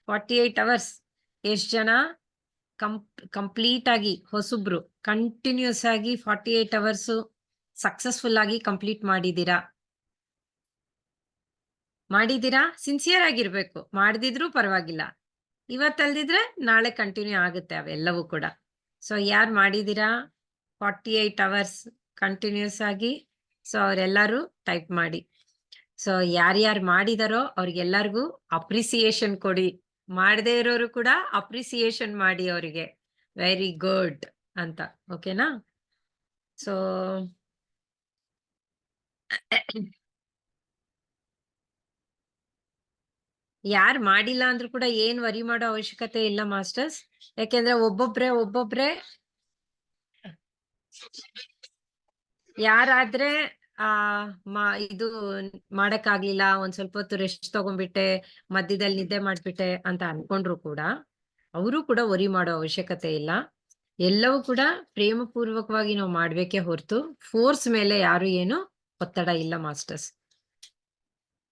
48 hours. ಎಷ್ಟು ಜನ complete ಆಗಿ ಹೊಸಬ್ರು ಕಂಟಿನ್ಯೂಸ್ ಆಗಿ 48 ಅವರ್ಸ್ ಸಕ್ಸಸ್ಫುಲ್ ಆಗಿ ಕಂಪ್ಲೀಟ್ ಮಾಡಿದ್ದೀರಾ? ಮಾಡಿದ್ದೀರಾ? ಸಿನ್ಸಿಯರ್ ಆಗಿರ್ಬೇಕು. ಮಾಡದಿದ್ರೂ ಪರವಾಗಿಲ್ಲ. ಇವತ್ತಲ್ದಿದ್ರೆ ನಾಳೆ ಕಂಟಿನ್ಯೂ ಆಗುತ್ತೆ ಅವೆಲ್ಲವೂ ಕೂಡ. ಸೊ ಯಾರು ಮಾಡಿದ್ದೀರಾ 48 ಅವರ್ಸ್ ಕಂಟಿನ್ಯೂಸ್ ಆಗಿ? ಸೊ ಅವರೆಲ್ಲರೂ ಟೈಪ್ ಮಾಡಿ. ಸೊ ಯಾರ್ಯಾರು ಮಾಡಿದಾರೋ ಅವ್ರಿಗೆಲ್ಲರಿಗೂ ಅಪ್ರಿಸಿಯೇಷನ್ ಕೊಡಿ. ಮಾಡದೇ ಇರೋರು ಕೂಡ ಅಪ್ರಿಸಿಯೇಷನ್ ಮಾಡಿ ಅವರಿಗೆ. ವೆರಿ ಗುಡ್ ಅಂತ. ಓಕೆನಾ? ಸೊ ಯಾರು ಮಾಡಿಲ್ಲ ಅಂದ್ರೂ ಕೂಡ ಏನ್ ವರಿ ಮಾಡೋ ಅವಶ್ಯಕತೆ ಇಲ್ಲ ಮಾಸ್ಟರ್ಸ್. ಯಾಕೆಂದ್ರೆ ಒಬ್ಬೊಬ್ರೆ ಯಾರಾದ್ರೆ ಇದು ಮಾಡಕ್ಕಾಗ್ಲಿಲ್ಲ, ಒಂದ್ ಸ್ವಲ್ಪ ಹೊತ್ತು ರೆಸ್ಟ್ ತಗೊಂಡ್ಬಿಟ್ಟೆ, ಮಧ್ಯದಲ್ಲಿ ನಿದ್ದೆ ಮಾಡ್ಬಿಟ್ಟೆ ಅಂತ ಅನ್ಕೊಂಡ್ರು ಕೂಡ ಅವರು ಕೂಡ ವರಿ ಮಾಡೋ ಅವಶ್ಯಕತೆ ಇಲ್ಲ. ಎಲ್ಲವೂ ಕೂಡ ಪ್ರೇಮ ಪೂರ್ವಕವಾಗಿ ನಾವು ಮಾಡ್ಬೇಕೇ ಹೊರತು ಫೋರ್ಸ್ ಮೇಲೆ ಯಾರು ಏನು ಒತ್ತಡ ಇಲ್ಲ ಮಾಸ್ಟರ್ಸ್.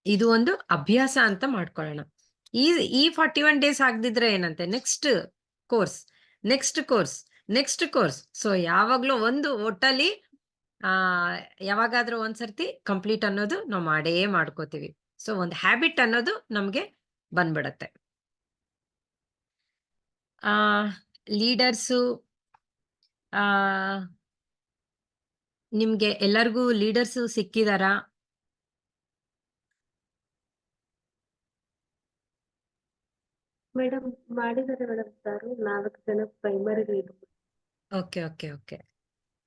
ಇದು ಒಂದು ಅಭ್ಯಾಸ ಅಂತ ಮಾಡ್ಕೊಳ್ಳೋಣ. ಈ 41 ಡೇಸ್ ಆಗದಿದ್ರೆ ಏನಂತೆ, next course, next course, next course. So ಯಾವಾಗ್ಲೂ ಒಂದು ಒಟ್ಟಲ್ಲಿ ಯಾವಾಗಾದ್ರೂ ಒಂದ್ಸರ್ತಿ ಕಂಪ್ಲೀಟ್ ಅನ್ನೋದು ನಾವು ಮಾಡೇ ಮಾಡ್ಕೋತೀವಿ. ಸೊ ಒಂದು ಹ್ಯಾಬಿಟ್ ಅನ್ನೋದು ನಮ್ಗೆ ಬಂದ್ಬಿಡತ್ತೆ. ಲೀಡರ್ಸು ನಿಮ್ಗೆ ಎಲ್ಲರಿಗೂ ಲೀಡರ್ಸು ಸಿಕ್ಕಿದಾರಾ? ಮೇಡಮ್ ಮಾಡಿದ್ದಾರೆ ಮೇಡಮ್ ಸರ್ 4 ಜನ primary leader. Okay okay okay.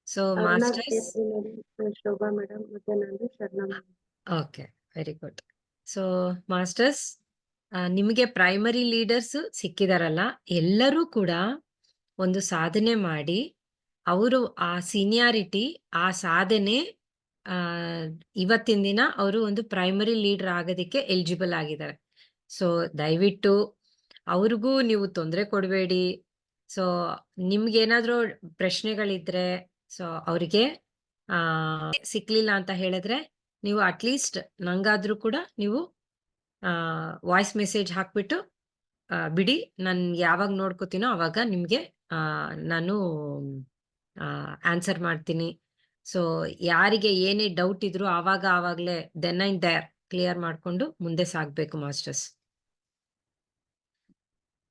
So masters Shobha madam ಮತ್ತೆ ನಾನು Sharan. Okay, very good. So masters ನಿಮಗೆ ಪ್ರೈಮರಿ ಲೀಡರ್ಸ್ ಸಿಕ್ಕಿದಾರಲ್ಲ, ಎಲ್ಲರೂ ಕೂಡ ಒಂದು ಸಾಧನೆ ಮಾಡಿ ಅವರು ಆ ಸೀನಿಯಾರಿಟಿ, ಆ ಸಾಧನೆ ಇವತ್ತಿನ ದಿನ ಅವರು ಒಂದು ಪ್ರೈಮರಿ ಲೀಡರ್ ಆಗೋದಕ್ಕೆ ಎಲಿಜಿಬಲ್ ಆಗಿದ್ದಾರೆ. ಸೊ ದಯವಿಟ್ಟು ಅವ್ರಿಗೂ ನೀವು ತೊಂದರೆ ಕೊಡಬೇಡಿ. ಸೊ ನಿಮ್ಗೇನಾದ್ರೂ ಪ್ರಶ್ನೆಗಳಿದ್ರೆ ಸೊ ಅವ್ರಿಗೆ ಸಿಕ್ಲಿಲ್ಲ ಅಂತ ಹೇಳಿದ್ರೆ ನೀವು ಅಟ್ಲೀಸ್ಟ್ ನಂಗಾದ್ರೂ ಕೂಡ ನೀವು ವಾಯ್ಸ್ ಮೆಸೇಜ್ ಹಾಕ್ಬಿಟ್ಟು ಬಿಡಿ. ನಾನು ಯಾವಾಗ ನೋಡ್ಕೋತೀನೋ ಅವಾಗ ನಿಮ್ಗೆ ನಾನು ಆನ್ಸರ್ ಮಾಡ್ತೀನಿ. ಸೊ ಯಾರಿಗೆ ಏನೇ ಡೌಟ್ ಇದ್ರು ಆವಾಗ್ಲೇ ದೆನ್ ಅಂಡ್ ದೇರ್ ಕ್ಲಿಯರ್ ಮಾಡ್ಕೊಂಡು ಮುಂದೆ ಸಾಗ್ಬೇಕು ಮಾಸ್ಟರ್ಸ್.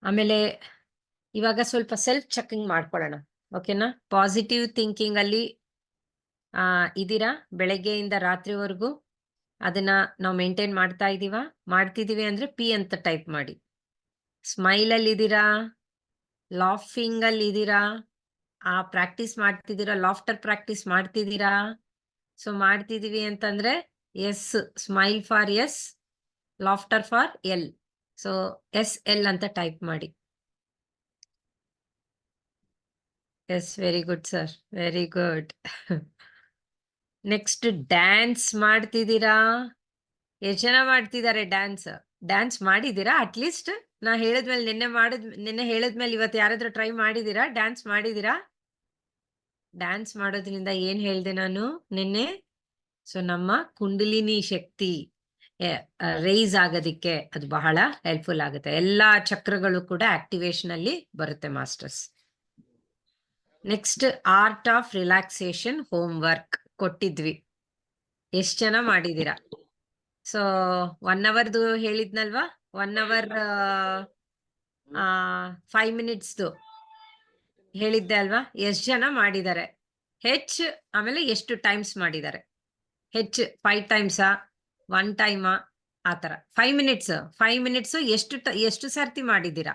ಆಮೇಲೆ ಇವಾಗ ಸ್ವಲ್ಪ ಸೆಲ್ಫ್ ಚೆಕಿಂಗ್ ಮಾಡ್ಕೊಳ್ಳೋಣ. ಓಕೆನಾ? ಪಾಸಿಟಿವ್ ಥಿಂಕಿಂಗ್ ಅಲ್ಲಿ ಇದೀರಾ ಬೆಳಗ್ಗೆಯಿಂದ ರಾತ್ರಿವರೆಗೂ? ಅದನ್ನ ನಾವು ಮೇಂಟೈನ್ ಮಾಡ್ತಿದೀವಿ ಅಂದ್ರೆ ಪಿ ಅಂತ ಟೈಪ್ ಮಾಡಿ. ಸ್ಮೈಲ್ ಅಲ್ಲಿ ಇದೀರಾ? ಲಾಫಿಂಗ್ ಅಲ್ಲಿ ಇದೀರಾ? ಪ್ರಾಕ್ಟೀಸ್ ಮಾಡ್ತಿದ್ದೀರಾ? ಲಾಫ್ಟರ್ ಪ್ರಾಕ್ಟೀಸ್ ಮಾಡ್ತಿದ್ದೀರಾ? ಸೊ ಮಾಡ್ತಿದೀವಿ ಅಂತಂದ್ರೆ S, smile for S, laughter for L. So SL ಅಂತ ಟೈಪ್ ಮಾಡಿ. Yes, very good sir, very good. Next dance ಮಾಡ್ತಿದ್ದೀರಾ? ಎಷ್ಟು ಜನ ಮಾಡ್ತಿದ್ದಾರೆ ಡ್ಯಾನ್ಸ್ ಮಾಡಿದ್ದೀರಾ? ಅಟ್ಲೀಸ್ಟ್ ನಾ ಹೇಳಿದ್ಮೇಲೆ ನಿನ್ನೆ ಹೇಳಿದ್ಮೇಲೆ ಇವತ್ತು ಯಾರಾದ್ರೂ ಟ್ರೈ ಮಾಡಿದ್ದೀರಾ? ಡ್ಯಾನ್ಸ್ ಮಾಡಿದ್ದೀರಾ? ಡ್ಯಾನ್ಸ್ ಮಾಡೋದ್ರಿಂದ ಏನ್ ಹೇಳ್ದೆ ನಾನು ನಿನ್ನೆ? ಸೊ ನಮ್ಮ ಕುಂಡಲಿನಿ ಶಕ್ತಿ ರೈಸ್ ಆಗೋದಿಕ್ಕೆ ಅದು ಬಹಳ ಹೆಲ್ಪ್ಫುಲ್ ಆಗುತ್ತೆ. ಎಲ್ಲಾ ಚಕ್ರಗಳು ಕೂಡ ಆಕ್ಟಿವೇಶನ್ ಅಲ್ಲಿ ಬರುತ್ತೆ masters. Next art of relaxation home work ಕೊಟ್ಟಿದ್ವಿ. ಎಷ್ಟ್ ಜನ ಮಾಡಿದೀರಾ? ಸೊ 1 ಅವರ್ದು ಹೇಳಿದ್ನಲ್ವಾ? 1 ಅವರ್ 5 ಮಿನಿಟ್ಸ್ದು ಹೇಳಿದ್ದೆ ಅಲ್ವಾ? ಎಷ್ಟ್ ಜನ ಮಾಡಿದ್ದಾರೆ? ಆಮೇಲೆ ಎಷ್ಟು ಟೈಮ್ಸ್ ಮಾಡಿದ್ದಾರೆ? 5 ಟೈಮ್ಸಾ 1 ಟೈಮಾ? ಆತರ 5 ಮಿನಿಟ್ಸ್ ಎಷ್ಟು ಸರ್ತಿ ಮಾಡಿದ್ದೀರಾ?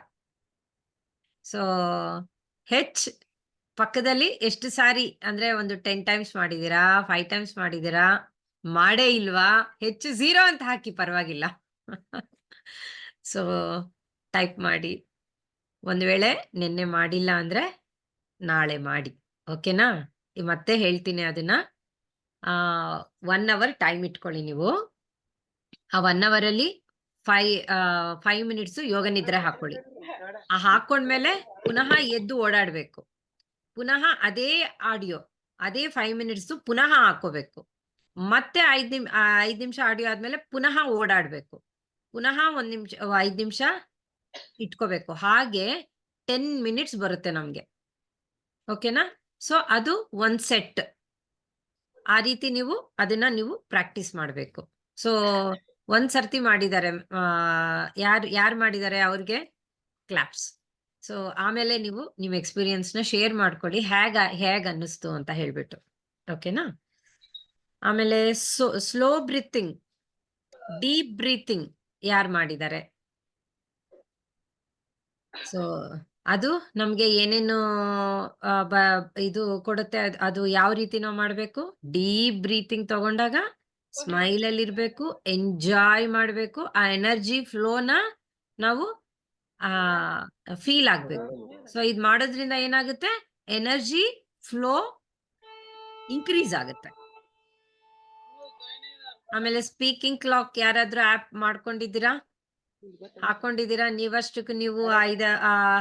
ಸೊ ಪಕ್ಕದಲ್ಲಿ ಎಷ್ಟು ಸಾರಿ ಅಂದ್ರೆ ಒಂದು 10 ಟೈಮ್ಸ್ ಮಾಡಿದ್ದೀರಾ? 5 ಟೈಮ್ಸ್ ಮಾಡಿದ್ದೀರಾ? ಮಾಡೇ ಇಲ್ವಾ? 0 ಅಂತ ಹಾಕಿ ಪರವಾಗಿಲ್ಲ. ಸೊ ಟೈಪ್ ಮಾಡಿ. ಒಂದ್ ವೇಳೆ ನಿನ್ನೆ ಮಾಡಿಲ್ಲ ಅಂದ್ರೆ ನಾಳೆ ಮಾಡಿ. ಓಕೆನಾ? ಮತ್ತೆ ಹೇಳ್ತೀನಿ ಅದನ್ನ. 1 ಅವರ್ ಟೈಮ್ ಇಟ್ಕೊಳ್ಳಿ ನೀವು. ಆ 1 ಅವರ್ ಅಲ್ಲಿ 5 ಮಿನಿಟ್ಸ್ ಯೋಗ ನಿದ್ರೆ ಹಾಕೊಳ್ಳಿ. ಹಾಕೊಂಡ್ಮೇಲೆ ಪುನಃ ಎದ್ದು ಓಡಾಡ್ಬೇಕು. ಪುನಃ ಅದೇ ಆಡಿಯೋ, ಅದೇ 5 ಮಿನಿಟ್ಸ್ ಪುನಃ ಹಾಕೋಬೇಕು. ಮತ್ತೆ 5 ನಿಮಿಷ ಆಡಿಯೋ ಆದ್ಮೇಲೆ ಪುನಃ ಓಡಾಡ್ಬೇಕು. ಪುನಃ 5 ನಿಮಿಷ ಇಟ್ಕೋಬೇಕು. ಹಾಗೆ 10 ಮಿನಿಟ್ಸ್ ಬರುತ್ತೆ ನಮ್ಗೆ. ಓಕೆನಾ? ಸೊ ಅದು ಒಂದ್ ಸೆಟ್. ಆ ರೀತಿ ಅದನ್ನ ಪ್ರಾಕ್ಟೀಸ್ ಮಾಡ್ಬೇಕು. ಸೊ ಒಂದ್ ಸರ್ತಿ ಮಾಡಿದ್ದಾರೆ. ಯಾರು ಮಾಡಿದ್ದಾರೆ ಅವ್ರಿಗೆ ಕ್ಲಾಪ್ಸ್. ಸೊ ಆಮೇಲೆ ನಿಮ್ ಎಕ್ಸ್ಪೀರಿಯನ್ಸ್ ನ ಶೇರ್ ಮಾಡ್ಕೊಳ್ಳಿ. ಹೇಗ್ ಅನ್ನಿಸ್ತು ಅಂತ ಹೇಳ್ಬಿಟ್ಟು. ಓಕೆನಾ? ಆಮೇಲೆ ಸ್ಲೋ ಬ್ರೀತಿಂಗ್, ಡೀಪ್ ಬ್ರೀತಿಂಗ್ ಯಾರು ಮಾಡಿದ್ದಾರೆ? ಸೊ ಅದು ನಮ್ಗೆ ಏನೇನು ಇದು ಕೊಡುತ್ತೆ, ಅದು ಯಾವ ರೀತಿ ನಾವು ಮಾಡ್ಬೇಕು? ಡೀಪ್ ಬ್ರೀತಿಂಗ್ ತಗೊಂಡಾಗ ಸ್ಮೈಲ್ ಅಲ್ಲಿ ಇರ್ಬೇಕು, ಎಂಜಾಯ್ ಮಾಡ್ಬೇಕು, ಆ ಎನರ್ಜಿ ಫ್ಲೋನ ನಾವು ಫೀಲ್ ಆಗ್ಬೇಕು. ಸೊ ಇದ್ ಮಾಡೋದ್ರಿಂದ ಏನಾಗುತ್ತೆ? ಎನರ್ಜಿ ಫ್ಲೋ ಇನ್ಕ್ರೀಸ್ ಆಗುತ್ತೆ. ಆಮೇಲೆ ಸ್ಪೀಕಿಂಗ್ ಕ್ಲಾಕ್ ಯಾರಾದ್ರೂ ಆಪ್ ಮಾಡ್ಕೊಂಡಿದ್ದೀರಾ? ಹಾಕೊಂಡಿದ್ದೀರಾ? ನೀವಷ್ಟಕ್ಕೆ ನೀವು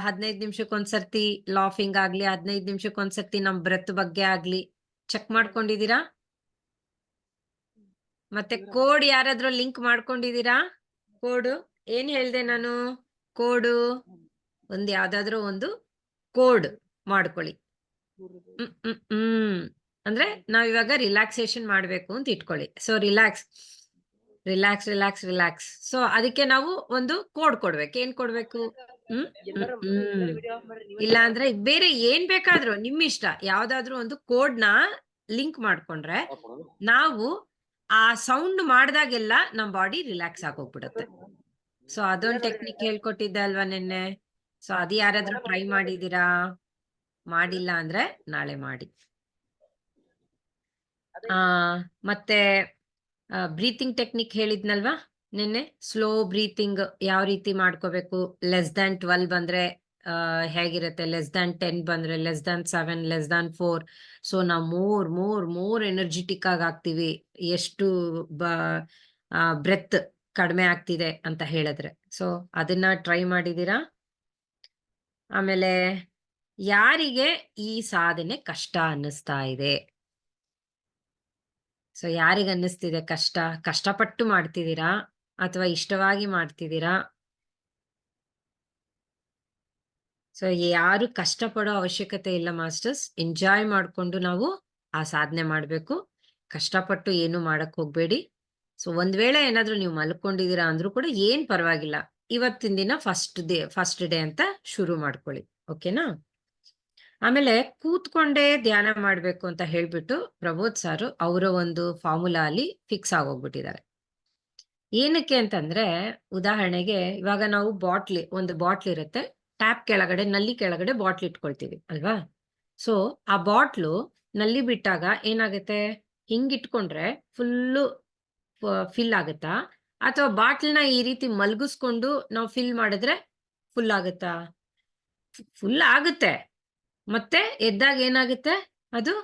15 ನಿಮಿಷಕ್ಕೊಂದ್ಸರ್ತಿ ಲಾಫಿಂಗ್ ಆಗ್ಲಿ, 15 ನಿಮಿಷಕ್ಕೊಂದ್ಸರ್ತಿ ನಮ್ ಬ್ರೆತ್ ಬಗ್ಗೆ ಆಗ್ಲಿ ಚೆಕ್ ಮಾಡ್ಕೊಂಡಿದ್ದೀರಾ? ಮತ್ತೆ ಕೋಡ್ ಯಾರಾದ್ರೂ ಲಿಂಕ್ ಮಾಡ್ಕೊಂಡಿದ್ದೀರಾ? ಕೋಡು ಏನ್ ಹೇಳ್ದೆ ನಾನು? ಕೋಡು ಯಾವ್ದಾದ್ರು ಒಂದು ಕೋಡ್ ಮಾಡ್ಕೊಳ್ಳಿ. ಅಂದ್ರೆ ನಾವಿವಾಗ ರಿಲ್ಯಾಕ್ಸೇಷನ್ ಮಾಡ್ಬೇಕು ಅಂತ ಇಟ್ಕೊಳ್ಳಿ. So relax. ಸೊ ಅದಕ್ಕೆ ನಾವು ಒಂದು ಕೋಡ್ ಕೊಡ್ಬೇಕು. ಏನ್ ಕೊಡ್ಬೇಕು? ಇಲ್ಲ ಅಂದ್ರೆ ಬೇರೆ ಏನ್ ಬೇಕಾದ್ರೂ ನಿಮ್ ಇಷ್ಟ. ಯಾವ್ದಾದ್ರು ಒಂದು ಕೋಡ್ ನ ಲಿಂಕ್ ಮಾಡ್ಕೊಂಡ್ರೆ ನಾವು ಆ ಸೌಂಡ್ ಮಾಡ್ದಾಗೆಲ್ಲ ನಮ್ ಬಾಡಿ ರಿಲ್ಯಾಕ್ಸ್ ಆಗೋಗ್ಬಿಡುತ್ತೆ. ಸೊ ಅದೊಂದ್ ಟೆಕ್ನಿಕ್ ಹೇಳ್ಕೊಟ್ಟಿದ್ದೆ ಅಲ್ವಾ ನಿನ್ನೆ? ಸೊ ಅದು ಯಾರಾದ್ರೂ ಟ್ರೈ ಮಾಡಿದೀರಾ? ಮಾಡಿಲ್ಲ ಅಂದ್ರೆ ನಾಳೆ ಮಾಡಿ. ಮತ್ತೆ ಬ್ರೀತಿಂಗ್ ಟೆಕ್ನಿಕ್ ಹೇಳಿದ್ನಲ್ವಾ ನಿನ್ನೆ? ಸ್ಲೋ ಬ್ರೀತಿಂಗ್ ಯಾವ ರೀತಿ ಮಾಡ್ಕೋಬೇಕು? <12 ಬಂದ್ರೆ ಹೇಗಿರುತ್ತೆ? <10 ಬಂದ್ರೆ <7, <4. ಸೊ ನಾವು ಮೂರ್ ಎನರ್ಜಿಟಿಕ್ ಆಗಿ ಆಗ್ತೀವಿ ಎಷ್ಟು ಬ್ರೆತ್ ಕಡಿಮೆ ಆಗ್ತಿದೆ ಅಂತ ಹೇಳಿದ್ರೆ. ಸೊ ಅದನ್ನ ಟ್ರೈ ಮಾಡಿದೀರಾ? ಆಮೇಲೆ ಯಾರಿಗೆ ಈ ಸಾಧನೆ ಕಷ್ಟ ಅನ್ನಿಸ್ತಾ ಇದೆ? ಸೊ ಯಾರಿಗ ಅನ್ನಿಸ್ತಿದೆ ಕಷ್ಟ? ಕಷ್ಟಪಟ್ಟು ಮಾಡ್ತಿದ್ದೀರಾ ಅಥವಾ ಇಷ್ಟವಾಗಿ ಮಾಡ್ತಿದ್ದೀರಾ? ಸೊ ಯಾರು ಕಷ್ಟಪಡೋ ಅವಶ್ಯಕತೆ ಇಲ್ಲ ಮಾಸ್ಟರ್ಸ್. ಎಂಜಾಯ್ ಮಾಡ್ಕೊಂಡು ನಾವು ಆ ಸಾಧನೆ ಮಾಡ್ಬೇಕು. ಕಷ್ಟಪಟ್ಟು ಏನು ಮಾಡಕ್ ಹೋಗ್ಬೇಡಿ. ಸೊ ಒಂದ್ ವೇಳೆ ಏನಾದ್ರೂ ನೀವು ಮಲ್ಕೊಂಡಿದ್ದೀರಾ ಅಂದ್ರೂ ಕೂಡ ಏನ್ ಪರವಾಗಿಲ್ಲ. ಇವತ್ತಿನ ದಿನ ಫಸ್ಟ್ ಡೇ ಅಂತ ಶುರು ಮಾಡ್ಕೊಳ್ಳಿ. ಓಕೆನಾ? ಆಮೇಲೆ ಕೂತ್ಕೊಂಡೇ ಧ್ಯಾನ ಮಾಡ್ಬೇಕು ಅಂತ ಹೇಳ್ಬಿಟ್ಟು ಪ್ರಬೋಧ್ ಸರ್ ಅವರ ಒಂದು ಫಾರ್ಮುಲಾ ಅಲ್ಲಿ ಫಿಕ್ಸ್ ಆಗೋಗ್ಬಿಟ್ಟಿದ್ದಾರೆ. ಏನಕ್ಕೆ ಅಂತಂದ್ರೆ, ಉದಾಹರಣೆಗೆ ಇವಾಗ ನಾವು ಒಂದು ಬಾಟ್ಲ್ ಇರುತ್ತೆ. ಟ್ಯಾಪ್ ಕೆಳಗಡೆ, ನಲ್ಲಿ ಕೆಳಗಡೆ ಬಾಟ್ಲ್ ಇಟ್ಕೊಳ್ತೀವಿ ಅಲ್ವಾ? ಸೊ ಆ ಬಾಟ್ಲು ನಲ್ಲಿ ಬಿಟ್ಟಾಗ ಏನಾಗುತ್ತೆ? ಹಿಂಗಿಟ್ಕೊಂಡ್ರೆ ಫುಲ್ಲು ಫಿಲ್ ಆಗುತ್ತಾ? ಅಥವಾ ಬಾಟ್ಲ್ನ ಈ ರೀತಿ ಮಲ್ಗಿಸ್ಕೊಂಡು ನಾವು ಫಿಲ್ ಮಾಡಿದ್ರೆ ಫುಲ್ ಆಗುತ್ತಾ? ಫುಲ್ ಆಗುತ್ತೆ. ಮತ್ತೆ ಎದ್ದಾಗ ಏನಾಗುತ್ತೆ? ಅದು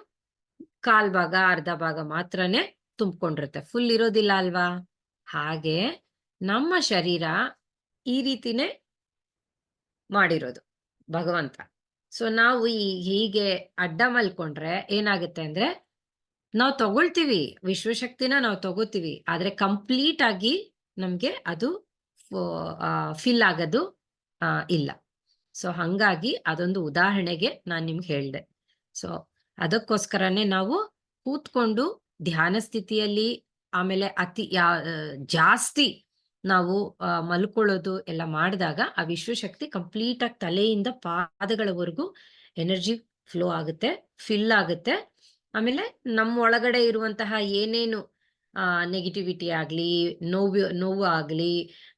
ಕಾಲ್ ಭಾಗ, ಅರ್ಧ ಭಾಗ ಮಾತ್ರನೇ ತುಂಬಿಕೊಂಡಿರುತ್ತೆ. ಫುಲ್ ಇರೋದಿಲ್ಲ ಅಲ್ವಾ? ಹಾಗೆ ನಮ್ಮ ಶರೀರ ಈ ರೀತಿನೇ ಮಾಡಿರೋದು ಭಗವಂತ. ಸೊ ನಾವು ಹೀಗೆ ಅಡ್ಡ ಮಲ್ಕೊಂಡ್ರೆ ಏನಾಗುತ್ತೆ ಅಂದ್ರೆ, ನಾವು ತಗೊಳ್ತೀವಿ, ವಿಶ್ವಶಕ್ತಿನ ನಾವು ತಗೋತೀವಿ. ಆದ್ರೆ ಕಂಪ್ಲೀಟ್ ಆಗಿ ನಮ್ಗೆ ಅದು ಫಿಲ್ ಆಗೋದು ಇಲ್ಲ. ಸೊ ಹಂಗಾಗಿ ಅದೊಂದು ಉದಾಹರಣೆಗೆ ನಾನು ನಿಮ್ಗೆ ಹೇಳ್ದೆ. ಸೊ ಅದಕ್ಕೋಸ್ಕರನೇ ನಾವು ಕೂತ್ಕೊಂಡು ಧ್ಯಾನ ಸ್ಥಿತಿಯಲ್ಲಿ, ಆಮೇಲೆ ಜಾಸ್ತಿ ನಾವು ಮಲ್ಕೊಳ್ಳೋದು ಎಲ್ಲ ಮಾಡಿದಾಗ ಆ ವಿಶ್ವಶಕ್ತಿ ಕಂಪ್ಲೀಟ್ ಆಗಿ ತಲೆಯಿಂದ ಪಾದಗಳವರೆಗೂ ಎನರ್ಜಿ ಫ್ಲೋ ಆಗುತ್ತೆ, ಫಿಲ್ ಆಗುತ್ತೆ. ಆಮೇಲೆ ನಮ್ಮ ಒಳಗಡೆ ಇರುವಂತಹ ಏನೇನು ನೆಗೆಟಿವಿಟಿ ಆಗ್ಲಿ, ನೋವು ಆಗ್ಲಿ,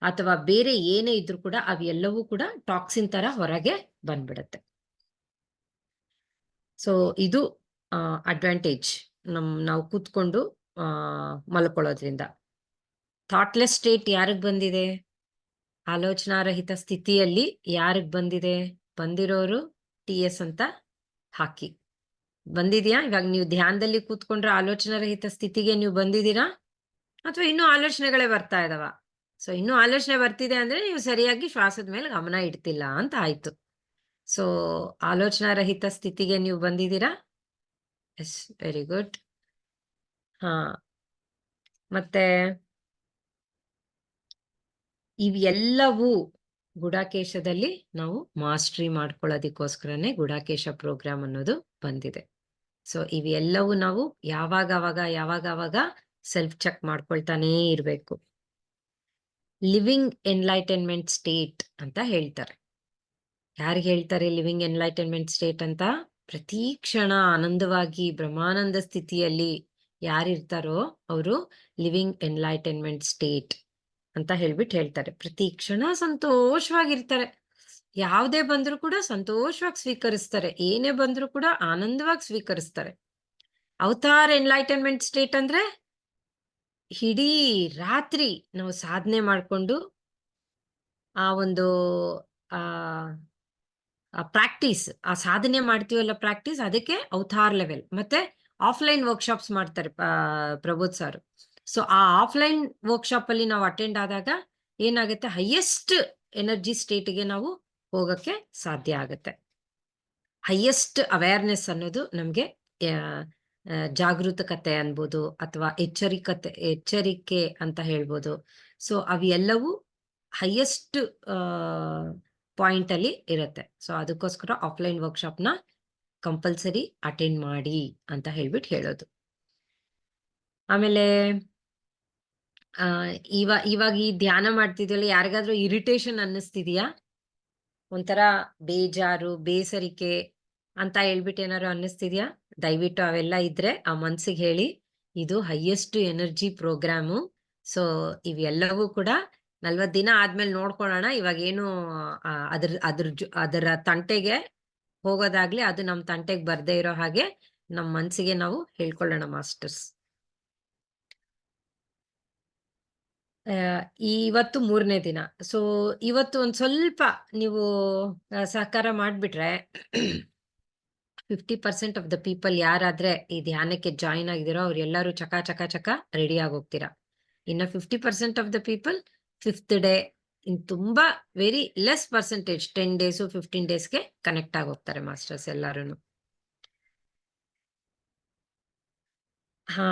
ಅಥವಾ ಬೇರೆ ಏನೇ ಇದ್ರೂ ಕೂಡ ಅವೆಲ್ಲವೂ ಕೂಡ ಟಾಕ್ಸಿನ್ ತರ ಹೊರಗೆ ಬಂದ್ಬಿಡುತ್ತೆ. ಸೊ ಇದು ಅಡ್ವಾಂಟೇಜ್ ನಾವು ಕೂತ್ಕೊಂಡು ಮಲ್ಕೊಳ್ಳೋದ್ರಿಂದ. ಥಾಟ್ಲೆಸ್ ಸ್ಟೇಟ್ ಯಾರಿಗ್ ಬಂದಿದೆ? ಆಲೋಚನಾರಹಿತ ಸ್ಥಿತಿಯಲ್ಲಿ ಯಾರಿಗ್ ಬಂದಿದೆ? ಬಂದಿರೋರು TS ಅಂತ ಹಾಕಿ. ಬಂದಿದ್ಯಾ? ಇವಾಗ ನೀವು ಧ್ಯಾನದಲ್ಲಿ ಕೂತ್ಕೊಂಡ್ರೆ ಆಲೋಚನಾರಹಿತ ಸ್ಥಿತಿಗೆ ನೀವು ಬಂದಿದ್ದೀರಾ? ಅಥವಾ ಇನ್ನೂ ಆಲೋಚನೆಗಳೇ ಬರ್ತಾ ಇದಾವ? ಸೊ ಇನ್ನೂ ಆಲೋಚನೆ ಬರ್ತಿದೆ ಅಂದ್ರೆ ನೀವು ಸರಿಯಾಗಿ ಶ್ವಾಸದ ಮೇಲೆ ಗಮನ ಇಡ್ತಿಲ್ಲ ಅಂತ ಆಯ್ತು. ಸೊ ಆಲೋಚನಾರಹಿತ ಸ್ಥಿತಿಗೆ ನೀವು ಬಂದಿದ್ದೀರಾ? Yes, very good. ಹಾ, ಮತ್ತೆ ಇವೆಲ್ಲವೂ ಗುಡಾಕೇಶದಲ್ಲಿ ನಾವು ಮಾಸ್ಟ್ರಿ ಮಾಡ್ಕೊಳ್ಳೋದಕ್ಕೋಸ್ಕರನೇ ಗುಡಾಕೇಶ ಪ್ರೋಗ್ರಾಮ್ ಅನ್ನೋದು ಬಂದಿದೆ. ಸೊ ಇವೆಲ್ಲವೂ ನಾವು ಯಾವಾಗ ಸೆಲ್ಫ್ ಚೆಕ್ ಮಾಡ್ಕೊಳ್ತಾನೇ ಇರಬೇಕು. ಲಿವಿಂಗ್ ಎನ್ಲೈಟನ್ಮೆಂಟ್ ಸ್ಟೇಟ್ ಅಂತ ಹೇಳ್ತಾರೆ. ಯಾರಿಗೆ ಹೇಳ್ತಾರೆ ಲಿವಿಂಗ್ ಎನ್ಲೈಟನ್ಮೆಂಟ್ ಸ್ಟೇಟ್ ಅಂತ? ಪ್ರತಿ ಕ್ಷಣ ಆನಂದವಾಗಿ ಬ್ರಹ್ಮಾನಂದ ಸ್ಥಿತಿಯಲ್ಲಿ ಯಾರಿರ್ತಾರೋ ಅವರು ಲಿವಿಂಗ್ ಎನ್ಲೈಟನ್ಮೆಂಟ್ ಸ್ಟೇಟ್ ಅಂತ ಹೇಳ್ತಾರೆ. ಪ್ರತಿ ಕ್ಷಣ ಸಂತೋಷವಾಗಿರ್ತಾರೆ. ಯಾವುದೇ ಬಂದ್ರು ಕೂಡ ಸಂತೋಷವಾಗಿ ಸ್ವೀಕರಿಸ್ತಾರೆ. ಏನೇ ಬಂದ್ರು ಕೂಡ ಆನಂದವಾಗಿ ಸ್ವೀಕರಿಸ್ತಾರೆ. ಅವತಾರ್ ಎನ್ಲೈಟನ್ಮೆಂಟ್ ಸ್ಟೇಟ್ ಅಂದ್ರೆ ಇಡೀ ರಾತ್ರಿ ನಾವು ಸಾಧನೆ ಮಾಡ್ಕೊಂಡು ಆ ಒಂದು ಆ ಪ್ರಾಕ್ಟೀಸ್, ಆ ಸಾಧನೆ ಮಾಡ್ತೀವಲ್ಲ ಪ್ರಾಕ್ಟೀಸ್, ಅದಕ್ಕೆ ಅವತಾರ್ ಲೆವೆಲ್. ಮತ್ತೆ ಆಫ್ಲೈನ್ ವರ್ಕ್ಶಾಪ್ಸ್ ಮಾಡ್ತಾರೆ ಪ್ರಬೋಧ್ ಸರ್. ಸೊ ಆ ಆಫ್ಲೈನ್ ವರ್ಕ್ಶಾಪ್ ಅಲ್ಲಿ ನಾವು ಅಟೆಂಡ್ ಆದಾಗ ಏನಾಗುತ್ತೆ, ಹೈಯೆಸ್ಟ್ ಎನರ್ಜಿ ಸ್ಟೇಟ್ಗೆ ನಾವು ಹೋಗಕ್ಕೆ ಸಾಧ್ಯ ಆಗುತ್ತೆ. ಹೈಯೆಸ್ಟ್ ಅವೇರ್ನೆಸ್ ಅನ್ನೋದು ನಮ್ಗೆ ಜಾಗೃತಕತೆ ಅನ್ಬೋದು, ಅಥವಾ ಎಚ್ಚರಿಕೆ ಅಂತ ಹೇಳ್ಬೋದು. ಸೊ ಅವೆಲ್ಲವೂ ಹೈಯೆಸ್ಟ್ ಪಾಯಿಂಟ್ ಅಲ್ಲಿ ಇರುತ್ತೆ. ಸೊ ಅದಕ್ಕೋಸ್ಕರ ಆಫ್ಲೈನ್ ವರ್ಕ್ಶಾಪ್ ನ ಕಂಪಲ್ಸರಿ ಅಟೆಂಡ್ ಮಾಡಿ ಅಂತ ಹೇಳೋದು. ಆಮೇಲೆ ಇವಾಗ ಈ ಧ್ಯಾನ ಮಾಡ್ತಿದ್ವಲ್ಲ, ಯಾರಿಗಾದ್ರೂ ಇರಿಟೇಷನ್ ಅನ್ನಿಸ್ತಿದ್ಯಾ? ಒಂಥರ ಬೇಜಾರು, ಬೇಸರಿಕೆ ಅಂತ ಹೇಳ್ಬಿಟ್ಟು ಏನಾದ್ರು ಅನ್ನಿಸ್ತಿದ್ಯಾ? ದಯವಿಟ್ಟು ಅವೆಲ್ಲ ಇದ್ರೆ ಆ ಮನ್ಸಿಗೆ ಹೇಳಿ, ಇದು ಹೈಯೆಸ್ಟ್ ಎನರ್ಜಿ ಪ್ರೋಗ್ರಾಮು. ಸೊ ಇವೆಲ್ಲವೂ ಕೂಡ 40 ದಿನ ಆದ್ಮೇಲೆ ನೋಡ್ಕೊಳ್ಳೋಣ. ಇವಾಗ ಏನು ಅದರ ತಂಟೆಗೆ ಹೋಗೋದಾಗ್ಲಿ, ಅದು ನಮ್ ತಂಟೆಗೆ ಬರ್ದೇ ಇರೋ ಹಾಗೆ ನಮ್ ಮನ್ಸಿಗೆ ನಾವು ಹೇಳ್ಕೊಳ್ಳೋಣ ಮಾಸ್ಟರ್ಸ್. ಇವತ್ತು 3ನೇ ದಿನ. ಸೊ ಇವತ್ತು ಒಂದ್ ಸ್ವಲ್ಪ ನೀವು ಸಹಕಾರ ಮಾಡ್ಬಿಟ್ರೆ 50% ಆಫ್ ದ ಪೀಪಲ್ ಯಾರಾದ್ರೆ ಈ ಧ್ಯಾನಕ್ಕೆ ಜಾಯಿನ್ ಆಗಿದಿರೋ ಅವ್ರೆಲ್ಲರೂ ಚಕ ರೆಡಿ ಆಗೋಗ್ತೀರಾ. ಇನ್ನ 50% of the people 5th day in ತುಂಬಾ ವೆರಿ ಲೆಸ್ ಪರ್ಸೆಂಟೇಜ್ 10 ಡೇಸು 15 ಡೇಸ್ಗೆ ಕನೆಕ್ಟ್ ಆಗೋಗ್ತಾರೆ ಮಾಸ್ಟರ್ಸ್ ಎಲ್ಲಾರು. ಹಾ,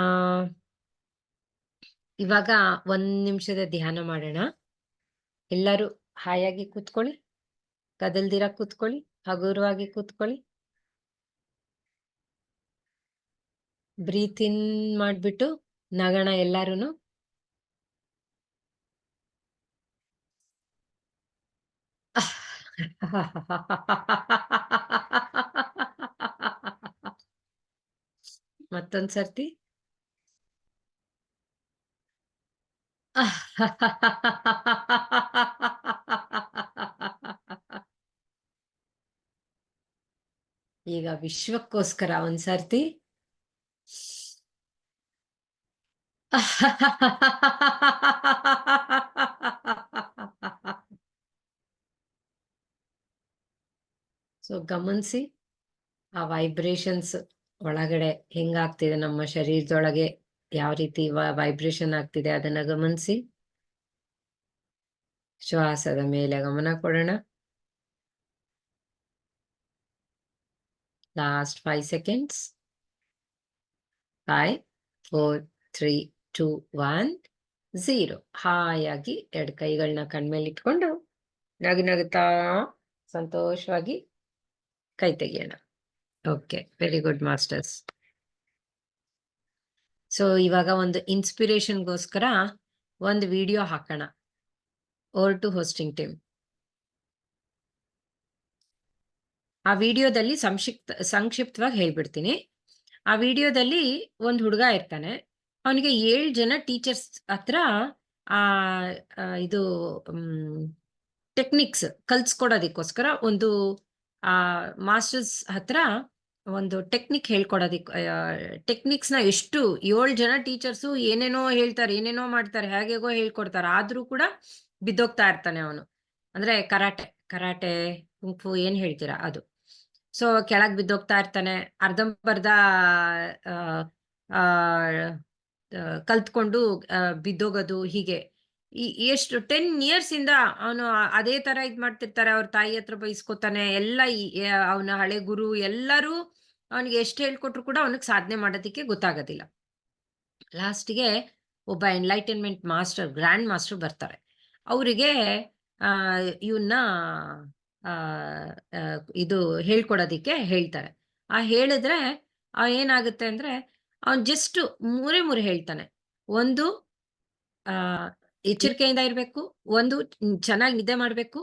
ಇವಾಗ 1 ನಿಮಿಷದ ಧ್ಯಾನ ಮಾಡೋಣ. ಎಲ್ಲರೂ ಹಾಯಾಗಿ ಕೂತ್ಕೊಳ್ಳಿ, ಕದಲ್ದಿರ ಕೂತ್ಕೊಳ್ಳಿ, ಹಗುರವಾಗಿ ಕೂತ್ಕೊಳ್ಳಿ. ಬ್ರೀತ್ ಇನ್ ಮಾಡ್ಬಿಟ್ಟು ನಗಣ ಎಲ್ಲಾರುನು. ಮತ್ತೊಂದ್ ಸರ್ತಿ. ಈಗ ವಿಶ್ವಕ್ಕೋಸ್ಕರ ಒಂದ್ ಸರ್ತಿ. ಸೊ ಗಮನಿಸಿ ಆ ವೈಬ್ರೇಷನ್ಸ್ ಒಳಗಡೆ ಹೆಂಗಾಗ್ತಿದೆ, ನಮ್ಮ ಶರೀರದೊಳಗೆ ಯಾವ ರೀತಿ ವೈಬ್ರೇಷನ್ ಆಗ್ತಿದೆ ಅದನ್ನ ಗಮನಿಸಿ. ಶ್ವಾಸದ ಮೇಲೆ ಗಮನ ಕೊಡೋಣ. Last 5 seconds. 5 4 3 2 1 0. ಹಾಯಾಗಿ 2 ಕೈಗಳನ್ನ ಕಣ್ಮೇಲೆ ಇಟ್ಕೊಂಡು ನಗುತ್ತಾ ಸಂತೋಷವಾಗಿ ಕೈ ತೆಗಿಯೋಣ. Okay, very good masters. So ಇವಾಗ ಒಂದು ಇನ್ಸ್ಪಿರೇಷನ್ಗೋಸ್ಕರ ಒಂದು ವಿಡಿಯೋ ಹಾಕೋಣ. Over to hosting team. ಆ ವಿಡಿಯೋದಲ್ಲಿ ಸಂಕ್ಷಿಪ್ತವಾಗಿ ಹೇಳ್ಬಿಡ್ತೀನಿ. ಆ ವಿಡಿಯೋದಲ್ಲಿ ಒಂದು ಹುಡುಗ ಇರ್ತಾನೆ. ಅವನಿಗೆ 7 ಜನ ಟೀಚರ್ಸ್ ಹತ್ರ ಇದು ಟೆಕ್ನಿಕ್ಸ್ ಕಲ್ಸ್ಕೊಡೋದಕ್ಕೋಸ್ಕರ ಒಂದು ಮಾಸ್ಟರ್ಸ್ ಹತ್ರ ಒಂದು ಟೆಕ್ನಿಕ್ ಹೇಳ್ಕೊಡೋದಿಕ್ಕೆ, ಟೆಕ್ನಿಕ್ಸ್ ನ ಎಷ್ಟು 7 ಜನ ಟೀಚರ್ಸು ಏನೇನೋ ಹೇಳ್ತಾರೆ, ಏನೇನೋ ಮಾಡ್ತಾರೆ, ಹೇಗೇಗೋ ಹೇಳ್ಕೊಡ್ತಾರೆ. ಆದ್ರೂ ಕೂಡ ಬಿದ್ದೋಗ್ತಾ ಇರ್ತಾನೆ ಅವನು. ಅಂದ್ರೆ ಕರಾಟೆ ಕುಂಫು ಏನ್ ಹೇಳ್ತೀರಾ ಅದು. ಸೊ ಕೆಳಗ್ ಬಿದ್ದೋಗ್ತಾ ಇರ್ತಾನೆ. ಅರ್ಧಂಬರ್ಧ ಕಲ್ತ್ಕೊಂಡು ಬಿದ್ದೋಗೋದು. ಹೀಗೆ ಎಷ್ಟು 10 years ಇಂದ ಅವನು ಅದೇ ತರ ಇದ್ ಮಾಡ್ತಿರ್ತಾರೆ. ಅವ್ರ ತಾಯಿ ಹತ್ರ ಬೈಸ್ಕೊತಾನೆ. ಎಲ್ಲ ಅವನ ಹಳೆ ಗುರು ಎಲ್ಲರೂ ಅವನಿಗೆ ಎಷ್ಟು ಹೇಳ್ಕೊಟ್ರು ಕೂಡ ಅವನಿಗೆ ಸಾಧನೆ ಮಾಡೋದಿಕ್ಕೆ ಗೊತ್ತಾಗೋದಿಲ್ಲ. ಲಾಸ್ಟ್ಗೆ ಒಬ್ಬ ಎನ್ಲೈಟನ್ಮೆಂಟ್ ಮಾಸ್ಟರ್, ಗ್ರ್ಯಾಂಡ್ ಮಾಸ್ಟರ್ ಬರ್ತಾರೆ. ಅವರಿಗೆ ಇವನ್ನ ಆ, ಆ, ಇದು ಹೇಳ್ಕೊಡೋದಿಕ್ಕೆ ಹೇಳ್ತಾರೆ. ಹೇಳಿದ್ರೆ ಏನಾಗುತ್ತೆ ಅಂದ್ರೆ ಅವ್ನು ಜಸ್ಟ್ ಮೂರೇ ಮೂರು ಹೇಳ್ತಾನೆ. ಒಂದು ಆ, ಎಚ್ಚರಿಕೆಯಿಂದ ಇರ್ಬೇಕು, ಒಂದು ಚೆನ್ನಾಗಿ ನಿದ್ದೆ ಮಾಡ್ಬೇಕು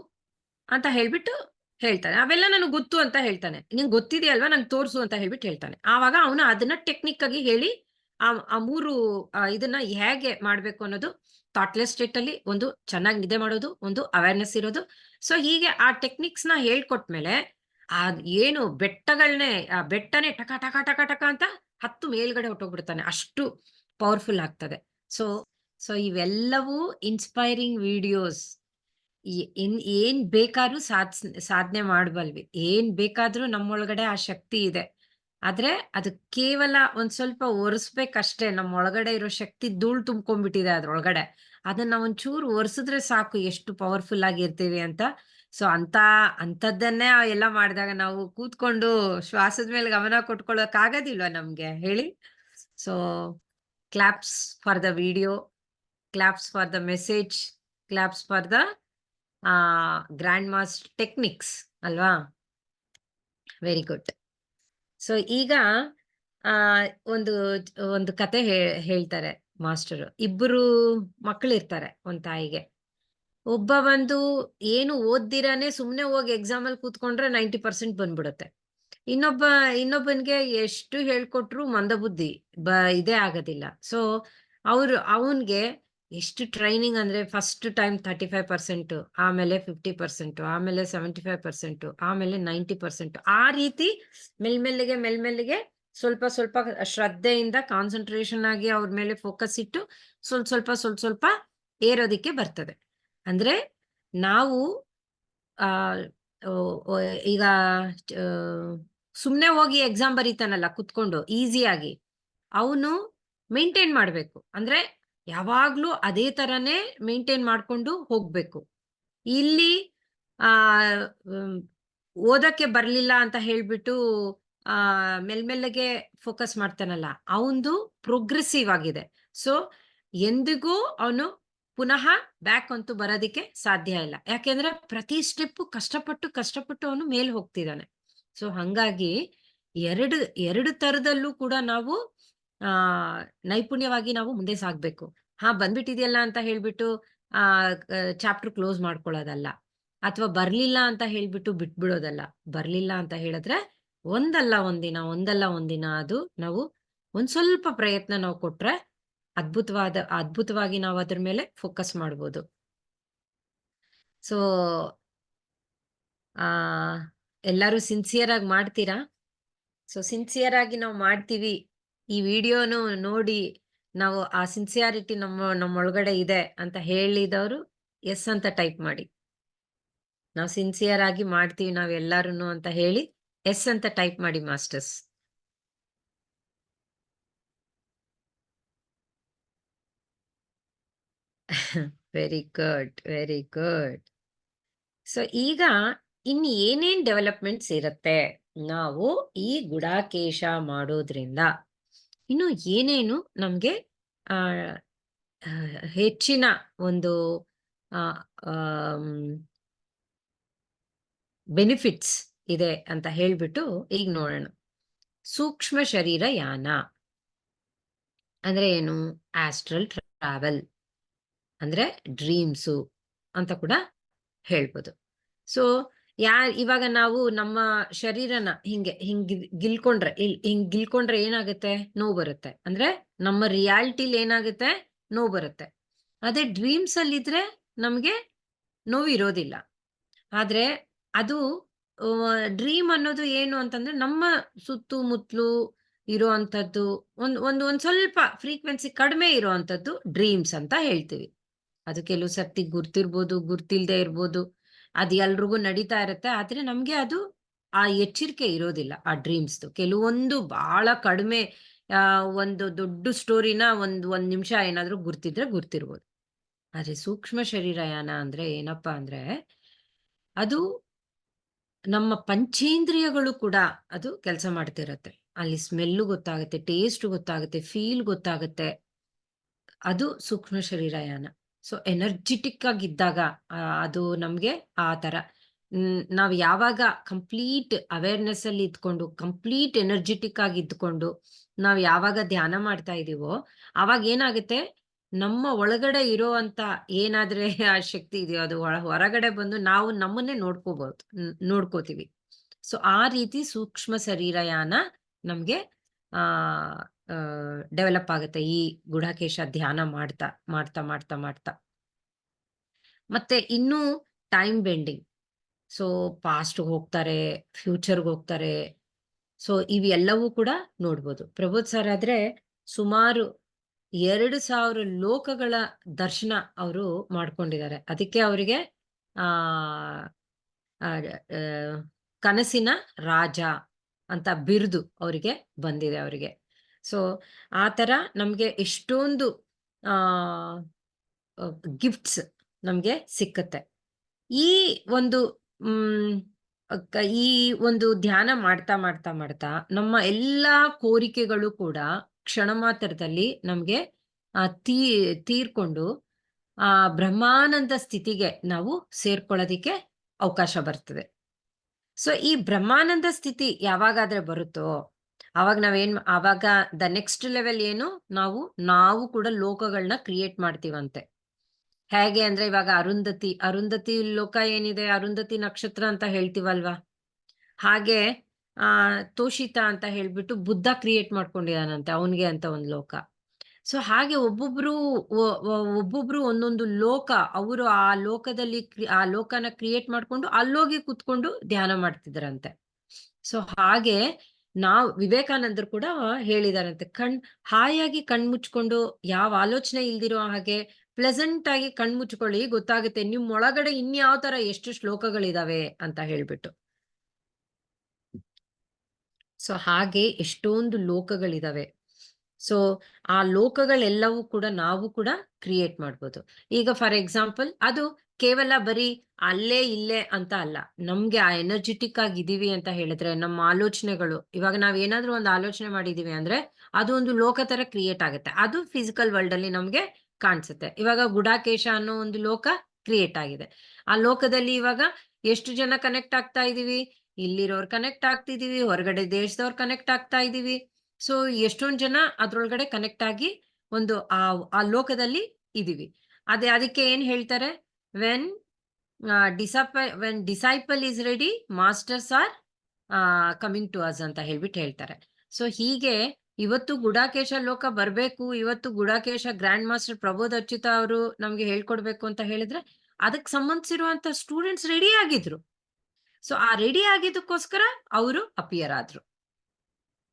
ಅಂತ ಹೇಳ್ಬಿಟ್ಟು ಹೇಳ್ತಾನೆ. ಅವೆಲ್ಲ ನನಗೆ ಗೊತ್ತು ಅಂತ ಹೇಳ್ತಾನೆ. ನಿಂಗೆ ಗೊತ್ತಿದೆಯಲ್ವಾ ನಂಗೆ ತೋರ್ಸು ಅಂತ ಹೇಳ್ಬಿಟ್ಟು ಹೇಳ್ತಾನೆ. ಆವಾಗ ಅವನು ಅದನ್ನ ಟೆಕ್ನಿಕ್ ಆಗಿ ಹೇಳಿ ಆ ಆ 3 ಇದನ್ನ ಹೇಗೆ ಮಾಡ್ಬೇಕು ಅನ್ನೋದು ಥಾಟ್ಲೆಸ್ ಸ್ಟೇಟ್ ಅಲ್ಲಿ ಒಂದು ಚೆನ್ನಾಗಿ ನಿದ್ದೆ ಮಾಡೋದು, ಒಂದು ಅವೇರ್‌ನೆಸ್ ಇರೋದು. ಸೊ ಹೀಗೆ ಆ ಟೆಕ್ನಿಕ್ಸ್‌ನ ಹೇಳ್ಕೊಟ್ಮೇಲೆ ಏನು ಬೆಟ್ಟಗಳನ್ನೇ ಬೆಟ್ಟನೇ ಟಕ ಟಕ ಟಕ ಟಕ ಅಂತ ಹತ್ತು ಮೇಲ್ಗಡೆ ಹೊರ್ಟೋಗ್ಬಿಡ್ತಾನೆ. ಅಷ್ಟು ಪವರ್‌ಫುಲ್ ಆಗ್ತದೆ. ಸೊ ಸೊ ಇವೆಲ್ಲವೂ ಇನ್‌ಸ್ಪೈರಿಂಗ್ ವಿಡಿಯೋಸ್. ಏನ್ ಬೇಕಾದ್ರೂ ಸಾಧನೆ ಮಾಡಬಲ್ವಿ. ಏನ್ ಬೇಕಾದ್ರೂ ನಮ್ಮೊಳಗಡೆ ಆ ಶಕ್ತಿ ಇದೆ. ಆದ್ರೆ ಅದು ಕೇವಲ ಒಂದ್ ಸ್ವಲ್ಪ ಒರೆಸ್ಬೇಕಷ್ಟೇ. ನಮ್ಮೊಳಗಡೆ ಇರೋ ಶಕ್ತಿ ಧೂಳ್ ತುಂಬ್ಕೊಂಡ್ಬಿಟ್ಟಿದೆ ಅದ್ರೊಳಗಡೆ. ಅದನ್ನ ಒಂಚೂರು ಒರೆಸಿದ್ರೆ ಸಾಕು ಎಷ್ಟು ಪವರ್‌ಫುಲ್ ಆಗಿರ್ತೀವಿ ಅಂತ. ಸೊ ಅಂಥದ್ದನ್ನೇ ಎಲ್ಲ ಮಾಡಿದಾಗ ನಾವು ಕೂತ್ಕೊಂಡು ಶ್ವಾಸದ ಮೇಲೆ ಗಮನ ಕೊಟ್ಕೊಳ್ಳೋಕ್ ಆಗೋದಿಲ್ವಾ ನಮ್ಗೆ ಹೇಳಿ? So claps for the video, claps for the message, claps for the grand master techniques ಅಲ್ವಾ? Very good. ಸೊ ಈಗ ಆ, ಒಂದು ಒಂದು ಕತೆ ಹೇಳ್ತಾರೆ ಮಾಸ್ಟರು. ಇಬ್ಬರು ಮಕ್ಕಳಿರ್ತಾರೆ ಒಂದ್ ತಾಯಿಗೆ. ಒಬ್ಬ ಬಂದು ಏನು ಓದ್ದಿರಾನೆ ಸುಮ್ನೆ ಹೋಗಿ ಎಕ್ಸಾಮ್ ಅಲ್ಲಿ ಕೂತ್ಕೊಂಡ್ರೆ 90% ಬಂದ್ಬಿಡುತ್ತೆ. ಇನ್ನೊಬ್ಬನ್ಗೆ ಎಷ್ಟು ಹೇಳ್ಕೊಟ್ರು ಮಂದಬುದ್ಧಿ ಇದೇ ಆಗೋದಿಲ್ಲ. ಸೊ ಅವನ್ಗೆ ಎಷ್ಟು ಟ್ರೈನಿಂಗ್ ಅಂದ್ರೆ ಫಸ್ಟ್ ಟೈಮ್ 35%, ಆಮೇಲೆ 50%, ಆಮೇಲೆ 75%, ಆಮೇಲೆ 90%. ಆ ರೀತಿ ಮೆಲ್ಮೆಲ್ಲಿಗೆ ಸ್ವಲ್ಪ ಸ್ವಲ್ಪ ಶ್ರದ್ಧೆಯಿಂದ ಕಾನ್ಸಂಟ್ರೇಷನ್ ಆಗಿ ಅವ್ರ ಮೇಲೆ ಫೋಕಸ್ ಇಟ್ಟು ಸ್ವಲ್ಪ ಏರೋದಿಕ್ಕೆ ಬರ್ತದೆ. ಅಂದ್ರೆ ನಾವು ಆ ಈಗ ಸುಮ್ನೆ ಹೋಗಿ ಎಕ್ಸಾಮ್ ಬರೀತಾನಲ್ಲ ಕುತ್ಕೊಂಡು ಈಸಿಯಾಗಿ, ಅವನು ಮೇಂಟೈನ್ ಮಾಡ್ಬೇಕು. ಅಂದ್ರೆ ಯಾವಾಗ್ಲೂ ಅದೇ ತರನೇ ಮೇಂಟೈನ್ ಮಾಡ್ಕೊಂಡು ಹೋಗ್ಬೇಕು. ಇಲ್ಲಿ ಆ ಓದಕ್ಕೆ ಬರ್ಲಿಲ್ಲ ಅಂತ ಹೇಳ್ಬಿಟ್ಟು ಮೆಲ್ಮೆಲ್ಲಗೆ ಫೋಕಸ್ ಮಾಡ್ತಾನಲ್ಲ, ಅವಂದು ಪ್ರೋಗ್ರೆಸಿವ್ ಆಗಿದೆ. ಸೊ ಎಂದಿಗೂ ಅವನು ಪುನಃ ಬ್ಯಾಕ್ ಅಂತೂ ಬರೋದಿಕ್ಕೆ ಸಾಧ್ಯ ಇಲ್ಲ. ಯಾಕೆಂದ್ರೆ ಪ್ರತಿ ಸ್ಟೆಪ್ ಕಷ್ಟಪಟ್ಟು ಅವನು ಮೇಲ್ ಹೋಗ್ತಿದ್ದಾನೆ. ಸೊ ಹಂಗಾಗಿ ಎರಡು ತರದಲ್ಲೂ ಕೂಡ ನಾವು ಆ ನೈಪುಣ್ಯವಾಗಿ ನಾವು ಮುಂದೆ ಸಾಗ್ಬೇಕು. ಬಂದ್ಬಿಟ್ಟಿದೆಯಲ್ಲ ಅಂತ ಹೇಳ್ಬಿಟ್ಟು ಆ ಚಾಪ್ಟರ್ ಕ್ಲೋಸ್ ಮಾಡ್ಕೊಳ್ಳೋದಲ್ಲ, ಅಥವಾ ಬರ್ಲಿಲ್ಲ ಅಂತ ಹೇಳ್ಬಿಟ್ಟು ಬಿಟ್ಬಿಡೋದಲ್ಲ. ಬರ್ಲಿಲ್ಲ ಅಂತ ಹೇಳಿದ್ರೆ ಒಂದಲ್ಲ ಒಂದಿನ ಅದು ನಾವು ಒಂದ್ ಸ್ವಲ್ಪ ಪ್ರಯತ್ನ ನಾವು ಕೊಟ್ರೆ ಅದ್ಭುತವಾಗಿ ನಾವು ಅದ್ರ ಮೇಲೆ ಫೋಕಸ್ ಮಾಡ್ಬೋದು. ಸೊ ಆ ಎಲ್ಲರೂ ಸಿನ್ಸಿಯರ್ ಆಗಿ ಮಾಡ್ತೀರಾ? ಸೊ ಸಿನ್ಸಿಯರ್ ಆಗಿ ನಾವು ಮಾಡ್ತೀವಿ. ಈ ವಿಡಿಯೋನು ನೋಡಿ ನಾವು ಆ ಸಿನ್ಸಿಯಾರಿಟಿ ನಮ್ಮೊಳಗಡೆ ಇದೆ ಅಂತ ಹೇಳಿದವರು ಎಸ್ ಅಂತ ಟೈಪ್ ಮಾಡಿ. ನಾವು ಸಿನ್ಸಿಯರ್ ಆಗಿ ಮಾಡ್ತೀವಿ ನಾವೆಲ್ಲರೂ ಅಂತ ಹೇಳಿ ಎಸ್ ಅಂತ ಟೈಪ್ ಮಾಡಿ masters. Very good, very good. So ಈಗ ಇನ್ನು ಏನೇನ್ ಡೆವಲಪ್ಮೆಂಟ್ಸ್ ಇರುತ್ತೆ ನಾವು ಈ ಗುಡಾಕೇಶ ಮಾಡೋದ್ರಿಂದ? ಇನ್ನು ಏನೇನು ನಮ್ಗೆ ಆ ಹೆಚ್ಚಿನ ಒಂದು ಬೆನಿಫಿಟ್ಸ್ ಇದೆ ಅಂತ ಹೇಳ್ಬಿಟ್ಟು ಈಗ ನೋಡೋಣ. ಸೂಕ್ಷ್ಮ ಶರೀರ ಯಾನ ಅಂದ್ರೆ ಏನು? ಆಸ್ಟ್ರಲ್ ಟ್ರಾವೆಲ್ ಅಂದ್ರೆ ಡ್ರೀಮ್ಸು ಅಂತ ಕೂಡ ಹೇಳ್ಬೋದು. ಸೊ ಇವಾಗ ನಾವು ನಮ್ಮ ಶರೀರನ ಹಿಂಗ್ ಗಿಲ್ಕೊಂಡ್ರೆ ಏನಾಗುತ್ತೆ? ನೋವು ಬರುತ್ತೆ. ಅಂದ್ರೆ ನಮ್ಮ ರಿಯಾಲಿಟಿಲಿ ಏನಾಗುತ್ತೆ? ನೋವು ಬರುತ್ತೆ. ಅದೇ ಡ್ರೀಮ್ಸ್ ಅಲ್ಲಿದ್ರೆ ನಮ್ಗೆ ನೋವು ಇರೋದಿಲ್ಲ. ಆದ್ರೆ ಅದು ಡ್ರೀಮ್ ಅನ್ನೋದು ಏನು ಅಂತಂದ್ರೆ ನಮ್ಮ ಸುತ್ತಮುತ್ತಲು ಇರುವಂತದ್ದು ಒಂದ್ ಸ್ವಲ್ಪ ಫ್ರೀಕ್ವೆನ್ಸಿ ಕಡಿಮೆ ಇರುವಂತದ್ದು ಡ್ರೀಮ್ಸ್ ಅಂತ ಹೇಳ್ತೀವಿ. ಅದು ಕೆಲವು ಸರ್ತಿ ಗುರ್ತಿರ್ಬೋದು, ಗುರ್ತಿಲ್ದೆ ಇರ್ಬೋದು. ಅದು ಎಲ್ರಿಗೂ ನಡೀತಾ ಇರುತ್ತೆ. ಆದ್ರೆ ನಮ್ಗೆ ಅದು ಆ ಎಚ್ಚರಿಕೆ ಇರೋದಿಲ್ಲ ಆ ಡ್ರೀಮ್ಸ್‌ದು. ಕೆಲವೊಂದು ಬಹಳ ಕಡಿಮೆ ಒಂದು ದೊಡ್ಡ ಸ್ಟೋರಿನ ಒಂದ್ ನಿಮಿಷ ಏನಾದ್ರೂ ಗುರ್ತಿರ್ಬೋದು. ಆದ್ರೆ ಸೂಕ್ಷ್ಮ ಶರೀರಯಾನ ಅಂದ್ರೆ ಏನಪ್ಪಾ ಅಂದ್ರೆ, ಅದು ನಮ್ಮ ಪಂಚೇಂದ್ರಿಯಗಳು ಕೂಡ ಅದು ಕೆಲಸ ಮಾಡ್ತಿರತ್ತೆ. ಅಲ್ಲಿ ಸ್ಮೆಲ್ಲು ಗೊತ್ತಾಗುತ್ತೆ, ಟೇಸ್ಟ್ ಗೊತ್ತಾಗುತ್ತೆ, ಫೀಲ್ ಗೊತ್ತಾಗುತ್ತೆ. ಅದು ಸೂಕ್ಷ್ಮ ಶರೀರಯಾನ. ಸೊ ಎನರ್ಜಿಟಿಕ್ ಆಗಿದ್ದಾಗ ಅದು ನಮ್ಗೆ ಆ ತರ ನಾವ್ ಯಾವಾಗ ಕಂಪ್ಲೀಟ್ ಅವೇರ್ನೆಸ್ ಅಲ್ಲಿ ಇದ್ಕೊಂಡು ಕಂಪ್ಲೀಟ್ ಎನರ್ಜಿಟಿಕ್ ಆಗಿ ಇದ್ಕೊಂಡು ನಾವ್ ಯಾವಾಗ ಧ್ಯಾನ ಮಾಡ್ತಾ ಇದೀವೋ ಅವಾಗ ಏನಾಗುತ್ತೆ, ನಮ್ಮ ಒಳಗಡೆ ಇರೋಂತ ಏನಾದ್ರೆ ಆ ಶಕ್ತಿ ಇದೆಯೋ ಅದು ಹೊರಗಡೆ ಬಂದು ನಾವು ನಮ್ಮನ್ನೇ ನೋಡ್ಕೋತೀವಿ. ಸೊ ಆ ರೀತಿ ಸೂಕ್ಷ್ಮ ಶರೀರಯಾನ ನಮ್ಗೆ ಆ ಡೆವಲಪ್ ಆಗುತ್ತೆ ಈ ಗುಡಾಕೇಶ ಧ್ಯಾನ ಮಾಡ್ತಾ ಮಾಡ್ತಾ ಮಾಡ್ತಾ ಮಾಡ್ತಾ. ಮತ್ತೆ ಇನ್ನೂ ಟೈಮ್ ಬೆಂಡಿಂಗ್. ಸೊ ಪಾಸ್ಟ್ ಹೋಗ್ತಾರೆ, ಫ್ಯೂಚರ್ಗೆ ಹೋಗ್ತಾರೆ. ಸೊ ಇವೆಲ್ಲವೂ ಕೂಡ ನೋಡ್ಬೋದು. ಪ್ರಬೋಧ್ ಸರ್ ಆದ್ರೆ ಸುಮಾರು 2000 ಲೋಕಗಳ ದರ್ಶನ ಅವರು ಮಾಡ್ಕೊಂಡಿದ್ದಾರೆ. ಅದಕ್ಕೆ ಅವರಿಗೆ ಆ ಆ, ಆ, ಕನಸಿನ ರಾಜ ಅಂತ ಬಿರುದು ಅವರಿಗೆ ಬಂದಿದೆ ಅವರಿಗೆ. ಸೊ ಆ ತರ ನಮ್ಗೆ ಎಷ್ಟೊಂದು ಆ ಗಿಫ್ಟ್ಸ್ ನಮ್ಗೆ ಸಿಕ್ಕತ್ತೆ. ಈ ಒಂದು ಈ ಒಂದು ಧ್ಯಾನ ಮಾಡ್ತಾ ಮಾಡ್ತಾ ಮಾಡ್ತಾ ನಮ್ಮ ಎಲ್ಲಾ ಕೋರಿಕೆಗಳು ಕೂಡ ಕ್ಷಣ ಮಾತ್ರದಲ್ಲಿ ನಮ್ಗೆ ತೀರ್ಕೊಂಡು ಆ ಬ್ರಹ್ಮಾನಂದ ಸ್ಥಿತಿಗೆ ನಾವು ಸೇರ್ಕೊಳ್ಳೋದಿಕ್ಕೆ ಅವಕಾಶ ಬರ್ತದೆ. ಸೊ ಈ ಬ್ರಹ್ಮಾನಂದ ಸ್ಥಿತಿ ಯಾವಾಗಾದ್ರೆ ಬರುತ್ತೋ ಅವಾಗ ಆವಾಗ ದ ನೆಕ್ಸ್ಟ್ ಲೆವೆಲ್ ಏನು, ನಾವು ಕೂಡ ಲೋಕಗಳನ್ನ ಕ್ರಿಯೇಟ್ ಮಾಡ್ತೀವಂತೆ. ಹೇಗೆ ಅಂದ್ರೆ ಇವಾಗ ಅರುಂಧತಿ ಲೋಕ ಏನಿದೆ, ಅರುಂಧತಿ ನಕ್ಷತ್ರ ಅಂತ ಹೇಳ್ತೀವಲ್ವಾ, ಹಾಗೆ ತೋಷಿತ ಅಂತ ಹೇಳ್ಬಿಟ್ಟು ಬುದ್ಧ ಕ್ರಿಯೇಟ್ ಮಾಡ್ಕೊಂಡಿದಾನಂತೆ ಅವನ್ಗೆ ಅಂತ ಒಂದು ಲೋಕ. ಸೊ ಹಾಗೆ ಒಬ್ಬೊಬ್ರು ಒಂದೊಂದು ಲೋಕ ಅವರು ಆ ಲೋಕದಲ್ಲಿ ಆ ಲೋಕನ ಕ್ರಿಯೇಟ್ ಮಾಡ್ಕೊಂಡು ಅಲ್ಲೋಗಿ ಕುತ್ಕೊಂಡು ಧ್ಯಾನ ಮಾಡ್ತಿದ್ರಂತೆ. ಸೊ ಹಾಗೆ ವಿವೇಕಾನಂದರು ಕೂಡ ಹೇಳಿದಾರಂತೆ, ಹಾಯಾಗಿ ಕಣ್ಮುಚ್ಕೊಂಡು ಯಾವ ಆಲೋಚನೆ ಇಲ್ದಿರೋ ಹಾಗೆ ಪ್ಲೆಸೆಂಟ್ ಆಗಿ ಕಣ್ಮುಚ್ಕೊಳ್ಳಿ, ಗೊತ್ತಾಗುತ್ತೆ ನಿಮ್ ಒಳಗಡೆ ಇನ್ಯಾವ ತರ ಎಷ್ಟು ಶ್ಲೋಕಗಳಿದಾವೆ ಅಂತ ಹೇಳ್ಬಿಟ್ಟು. ಸೊ ಹಾಗೆ ಎಷ್ಟೊಂದು ಲೋಕಗಳಿದಾವೆ. ಸೊ ಆ ಲೋಕಗಳೆಲ್ಲವೂ ಕೂಡ ನಾವು ಕೂಡ ಕ್ರಿಯೇಟ್ ಮಾಡ್ಬೋದು. ಈಗ ಫಾರ್ ಎಕ್ಸಾಂಪಲ್ ಅದು ಕೇವಲ ಬರೀ ಅಲ್ಲೇ ಇಲ್ಲೇ ಅಂತ ಅಲ್ಲ, ನಮ್ಗೆ ಆ ಎನರ್ಜೆಟಿಕ್ ಆಗಿದೀವಿ ಅಂತ ಹೇಳಿದ್ರೆ ನಮ್ಮ ಆಲೋಚನೆಗಳು, ಇವಾಗ ನಾವ್ ಏನಾದ್ರೂ ಒಂದು ಆಲೋಚನೆ ಮಾಡಿದೀವಿ ಅಂದ್ರೆ ಅದು ಒಂದು ಲೋಕ ತರ ಕ್ರಿಯೇಟ್ ಆಗುತ್ತೆ, ಅದು ಫಿಸಿಕಲ್ ವರ್ಲ್ಡ್ ಅಲ್ಲಿ ನಮ್ಗೆ ಕಾಣಿಸುತ್ತೆ. ಇವಾಗ ಗುಡಾಕೇಶ ಅನ್ನೋ ಒಂದು ಲೋಕ ಕ್ರಿಯೇಟ್ ಆಗಿದೆ. ಆ ಲೋಕದಲ್ಲಿ ಇವಾಗ ಎಷ್ಟು ಜನ ಕನೆಕ್ಟ್ ಆಗ್ತಾ ಇದೀವಿ, ಇಲ್ಲಿರೋರು ಕನೆಕ್ಟ್ ಆಗ್ತಿದೀವಿ, ಹೊರಗಡೆ ದೇಶದವ್ರು ಕನೆಕ್ಟ್ ಆಗ್ತಾ ಇದೀವಿ. ಸೊ ಎಷ್ಟೊಂದ್ ಜನ ಅದ್ರೊಳಗಡೆ ಕನೆಕ್ಟ್ ಆಗಿ ಒಂದು ಆ ಲೋಕದಲ್ಲಿ ಇದೀವಿ. ಅದಕ್ಕೆ ಏನ್ ಹೇಳ್ತಾರೆ, when disciple is ready masters are coming to us ಅಂತ ಹೇಳ್ತಾರೆ. ಸೊ ಹೀಗೆ ಇವತ್ತು ಗುಡಾಕೇಶ ಲೋಕ ಬರ್ಬೇಕು, ಇವತ್ತು ಗುಡಾಕೇಶ ಗ್ರ್ಯಾಂಡ್ ಮಾಸ್ಟರ್ ಪ್ರಬೋಧ್ ಅಚ್ಯುತ ಅವರು ನಮ್ಗೆ ಹೇಳ್ಕೊಡ್ಬೇಕು ಅಂತ ಹೇಳಿದ್ರೆ ಅದಕ್ಕೆ ಸಂಬಂಧಿಸಿರುವಂತ ಸ್ಟೂಡೆಂಟ್ಸ್ ರೆಡಿ ಆಗಿದ್ರು. ಸೊ ಆ ರೆಡಿ ಆಗಿದ್ದಕ್ಕೋಸ್ಕರ ಅವರು ಅಪಿಯರ್ ಆದ್ರು.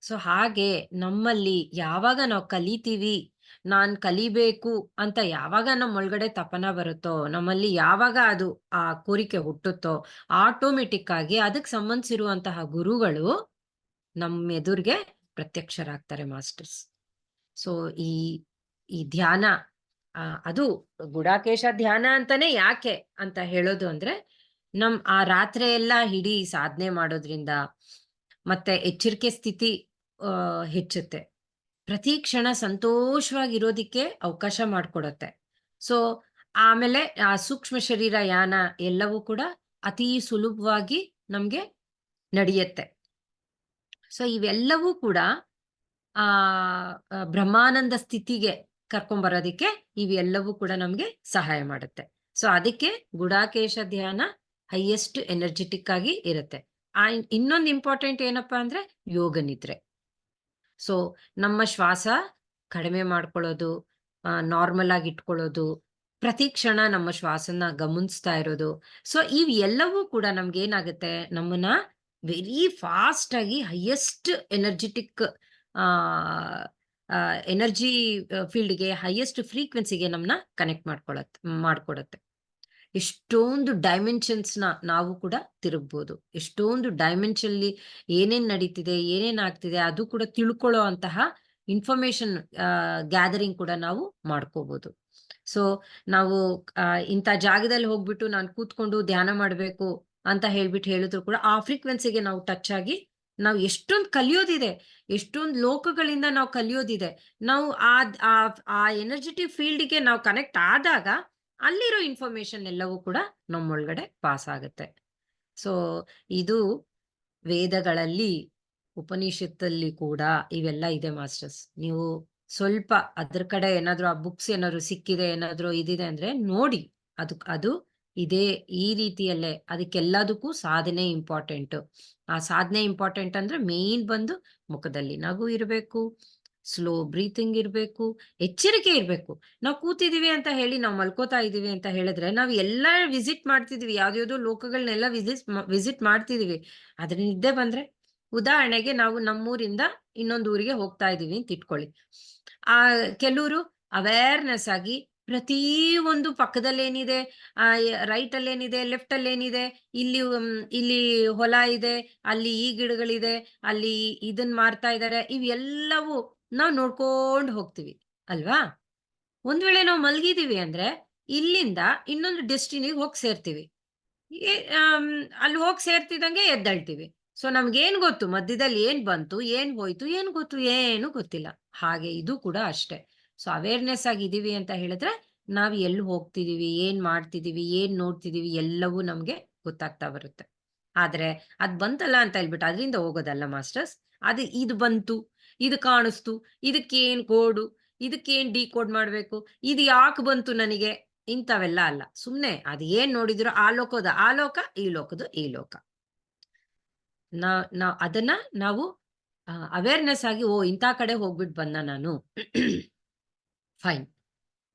ಸೊ ಹಾಗೆ ನಮ್ಮಲ್ಲಿ ಯಾವಾಗ ನಾವು ಕಲಿತೀವಿ, ನಾನ್ ಕಲಿಬೇಕು ಅಂತ ಯಾವಾಗ ನಮ್ಮ ಒಳಗಡೆ ತಪನ ಬರುತ್ತೋ, ನಮ್ಮಲ್ಲಿ ಯಾವಾಗ ಅದು ಆ ಕೋರಿಕೆ ಹುಟ್ಟುತ್ತೋ, ಆಟೋಮೆಟಿಕ್ ಆಗಿ ಅದಕ್ಕೆ ಸಂಬಂಧಿಸಿರುವಂತಹ ಗುರುಗಳು ನಮ್ಮ ಎದುರಿಗೆ ಪ್ರತ್ಯಕ್ಷರಾಗ್ತಾರೆ, ಮಾಸ್ಟರ್ಸ್. ಸೊ ಈ ಧ್ಯಾನ ಅದು ಗುಡಾಕೇಶ ಧ್ಯಾನ ಅಂತಾನೆ ಯಾಕೆ ಅಂತ ಹೇಳೋದು ಅಂದ್ರೆ, ಆ ರಾತ್ರಿ ಎಲ್ಲ ಇಡೀ ಸಾಧನೆ ಮಾಡೋದ್ರಿಂದ ಮತ್ತೆ ಎಚ್ಚರಿಕೆ ಸ್ಥಿತಿ ಹೆಚ್ಚುತ್ತೆ, ಪ್ರತಿ ಕ್ಷಣ ಸಂತೋಷವಾಗಿರೋದಿಕ್ಕೆ ಅವಕಾಶ ಮಾಡಿಕೊಡುತ್ತೆ. ಸೊ ಆಮೇಲೆ ಆ ಸೂಕ್ಷ್ಮ ಶರೀರ ಯಾನ ಎಲ್ಲವೂ ಕೂಡ ಅತಿ ಸುಲಭವಾಗಿ ನಮ್ಗೆ ನಡೆಯುತ್ತೆ. ಸೊ ಇವೆಲ್ಲವೂ ಕೂಡ ಆ ಬ್ರಹ್ಮಾನಂದ ಸ್ಥಿತಿಗೆ ಕರ್ಕೊಂಬರೋದಿಕ್ಕೆ ಇವೆಲ್ಲವೂ ಕೂಡ ನಮ್ಗೆ ಸಹಾಯ ಮಾಡುತ್ತೆ. ಸೊ ಅದಕ್ಕೆ ಗುಡಾಕೇಶ ಧ್ಯಾನ ಹೈಯೆಸ್ಟ್ ಎನರ್ಜೆಟಿಕ್ ಆಗಿ ಇರುತ್ತೆ. ಇನ್ನೊಂದು ಇಂಪಾರ್ಟೆಂಟ್ ಏನಪ್ಪಾ ಅಂದ್ರೆ ಯೋಗ ನಿದ್ರೆ. ಸೊ ನಮ್ಮ ಶ್ವಾಸ ಕಡಿಮೆ ಮಾಡ್ಕೊಳ್ಳೋದು, ನಾರ್ಮಲ್ ಆಗಿ ಇಟ್ಕೊಳ್ಳೋದು, ಪ್ರತಿ ಕ್ಷಣ ನಮ್ಮ ಶ್ವಾಸನ ಗಮನಿಸ್ತಾ ಇರೋದು. ಸೊ ಇವೆಲ್ಲವೂ ಕೂಡ ನಮ್ಗೆ ಏನಾಗುತ್ತೆ, ನಮ್ಮನ್ನ ವೆರಿ ಫಾಸ್ಟ್ ಆಗಿ ಹೈಯೆಸ್ಟ್ ಎನರ್ಜೆಟಿಕ್ ಎನರ್ಜಿ ಫೀಲ್ಡ್ಗೆ, ಹೈಯೆಸ್ಟ್ ಫ್ರೀಕ್ವೆನ್ಸಿಗೆ ನಮ್ಮನ್ನ ಕನೆಕ್ಟ್ ಮಾಡ್ಕೊಡತ್ತೆ. ಎಷ್ಟೊಂದು ಡೈಮೆನ್ಷನ್ಸ್ನ ನಾವು ಕೂಡ ತಿರುಗ್ಬೋದು. ಎಷ್ಟೊಂದು ಡೈಮೆನ್ಷನ್ಲಿ ಏನೇನ್ ನಡೀತಿದೆ, ಏನೇನ್ ಆಗ್ತಿದೆ ಅದು ಕೂಡ ತಿಳ್ಕೊಳ್ಳೋ ಅಂತಹ ಇನ್ಫಾರ್ಮೇಶನ್ ಗ್ಯಾದರಿಂಗ್ ಕೂಡ ನಾವು ಮಾಡ್ಕೋಬಹುದು. ಸೊ ನಾವು ಇಂಥ ಜಾಗದಲ್ಲಿ ಹೋಗ್ಬಿಟ್ಟು ನಾನು ಕೂತ್ಕೊಂಡು ಧ್ಯಾನ ಮಾಡ್ಬೇಕು ಅಂತ ಹೇಳಿದ್ರು ಕೂಡ ಆ ಫ್ರೀಕ್ವೆನ್ಸಿಗೆ ನಾವು ಟಚ್ ಆಗಿ ನಾವು ಎಷ್ಟೊಂದು ಕಲಿಯೋದಿದೆ, ಎಷ್ಟೊಂದು ಲೋಕಗಳಿಂದ ನಾವು ಕಲಿಯೋದಿದೆ. ನಾವು ಆ ಎನರ್ಜೆಟಿಕ್ ಫೀಲ್ಡ್ಗೆ ನಾವು ಕನೆಕ್ಟ್ ಆದಾಗ ಅಲ್ಲಿರೋ ಇನ್ಫಾರ್ಮೇಶನ್ ಎಲ್ಲವೂ ಕೂಡ ನಮ್ಮೊಳಗಡೆ ಪಾಸ್ ಆಗುತ್ತೆ. ಸೊ ಇದು ವೇದಗಳಲ್ಲಿ, ಉಪನಿಷತ್ತಲ್ಲಿ ಕೂಡ ಇವೆಲ್ಲ ಇದೆ ಮಾಸ್ಟರ್ಸ್. ನೀವು ಸ್ವಲ್ಪ ಅದ್ರ ಕಡೆ ಏನಾದ್ರು ಆ ಬುಕ್ಸ್ ಏನಾದ್ರು ಸಿಕ್ಕಿದೆ, ಏನಾದ್ರು ಇದಿದೆ ಅಂದ್ರೆ ನೋಡಿ. ಅದು ಇದೇ ಈ ರೀತಿಯಲ್ಲೇ ಅದಕ್ಕೆಲ್ಲದಕ್ಕೂ ಸಾಧನೆ ಇಂಪಾರ್ಟೆಂಟ್. ಆ ಸಾಧನೆ ಇಂಪಾರ್ಟೆಂಟ್ ಅಂದ್ರೆ ಮೇನ್ ಬಂದು ಮುಖದಲ್ಲಿ ನಗು ಇರಬೇಕು, ಸ್ಲೋ ಬ್ರೀತಿಂಗ್ ಇರಬೇಕು, ಎಚ್ಚರಿಕೆ ಇರಬೇಕು. ನಾವು ಕೂತಿದೀವಿ ಅಂತ ಹೇಳಿ ನಾವು ಮಲ್ಕೋತಾ ಇದೀವಿ ಅಂತ ಹೇಳಿದ್ರೆ ನಾವು ಎಲ್ಲ ವಿಸಿಟ್ ಮಾಡ್ತಿದೀವಿ, ಯಾವ್ದ್ಯಾವ್ದೋ ಲೋಕಗಳನ್ನೆಲ್ಲ ವಿಸಿಟ್ ಮಾಡ್ತಿದೀವಿ. ಅದ್ರ ನಿದ್ದೆ ಬಂದ್ರೆ, ಉದಾಹರಣೆಗೆ ನಾವು ನಮ್ಮೂರಿಂದ ಇನ್ನೊಂದು ಊರಿಗೆ ಹೋಗ್ತಾ ಇದೀವಿ ಅಂತ ಇಟ್ಕೊಳ್ಳಿ. ಆ ಕೆಲವರು ಅವೇರ್ನೆಸ್ ಆಗಿ ಪ್ರತಿ ಒಂದು ಪಕ್ಕದಲ್ಲೇನಿದೆ, ರೈಟ್ ಅಲ್ಲೇನಿದೆ, ಲೆಫ್ಟ್ ಅಲ್ಲೇನಿದೆ, ಇಲ್ಲಿ ಹೊಲ ಇದೆ, ಅಲ್ಲಿ ಈ ಗಿಡಗಳಿದೆ, ಅಲ್ಲಿ ಇದನ್ ಮಾರ್ತಾ ಇದ್ದಾರೆ, ಇವೆಲ್ಲವೂ ನಾವು ನೋಡ್ಕೊಂಡು ಹೋಗ್ತೀವಿ ಅಲ್ವಾ? ಒಂದ್ ವೇಳೆ ನಾವು ಮಲ್ಗಿದೀವಿ ಅಂದ್ರೆ ಇಲ್ಲಿಂದ ಇನ್ನೊಂದು ಡೆಸ್ಟಿನಿಗೆ ಹೋಗಿ ಸೇರ್ತೀವಿ. ಏ ಅಲ್ಲಿ ಹೋಗಿ ಸೇರ್ತಿದ್ದಂಗೆ ಎದ್ದೇಳ್ತೀವಿ. ಸೊ ನಮ್ಗೇನ್ ಗೊತ್ತು ಮಧ್ಯದಲ್ಲಿ ಏನ್ ಬಂತು, ಏನ್ ಹೋಯ್ತು, ಏನ್ ಗೊತ್ತು? ಏನು ಗೊತ್ತಿಲ್ಲ. ಹಾಗೆ ಇದು ಕೂಡ ಅಷ್ಟೇ. ಸೊ ಅವೇರ್‌ನೆಸ್ ಆಗಿದೀವಿ ಅಂತ ಹೇಳಿದ್ರೆ, ನಾವು ಎಲ್ಲಿ ಹೋಗ್ತಿದೀವಿ, ಏನ್ ಮಾಡ್ತಿದೀವಿ, ಏನ್ ನೋಡ್ತಿದೀವಿ ಎಲ್ಲವೂ ನಮ್ಗೆ ಗೊತ್ತಾಗ್ತಾ ಬರುತ್ತೆ. ಆದ್ರೆ ಅದ್ ಬಂತಲ್ಲ ಅಂತ ಹೇಳ್ಬಿಟ್ಟು ಅದ್ರಿಂದ ಹೋಗೋದಲ್ಲ ಮಾಸ್ಟರ್ಸ್. ಇದು ಬಂತು, ಇದು ಕಾಣಿಸ್ತು, ಇದಕ್ಕೇನ್ ಕೋಡು, ಇದಕ್ಕೇನ್ ಡಿಕೋಡ್ ಮಾಡ್ಬೇಕು, ಇದು ಯಾಕ್ ಬಂತು ನನಗೆ, ಇಂಥವೆಲ್ಲ ಅಲ್ಲ. ಸುಮ್ನೆ ಅದ್ ಏನ್ ನೋಡಿದ್ರು ಆ ಲೋಕದ ಆ ಲೋಕ, ಈ ಲೋಕದ್ದು ಈ ಲೋಕ. ನಾವ್ ಅದನ್ನ ನಾವು ಅವೇರ್‌ನೆಸ್ ಆಗಿ ಓ ಇಂಥ ಕಡೆ ಹೋಗ್ಬಿಟ್ಟು ಬಂದ ನಾನು. ಫೈನ್.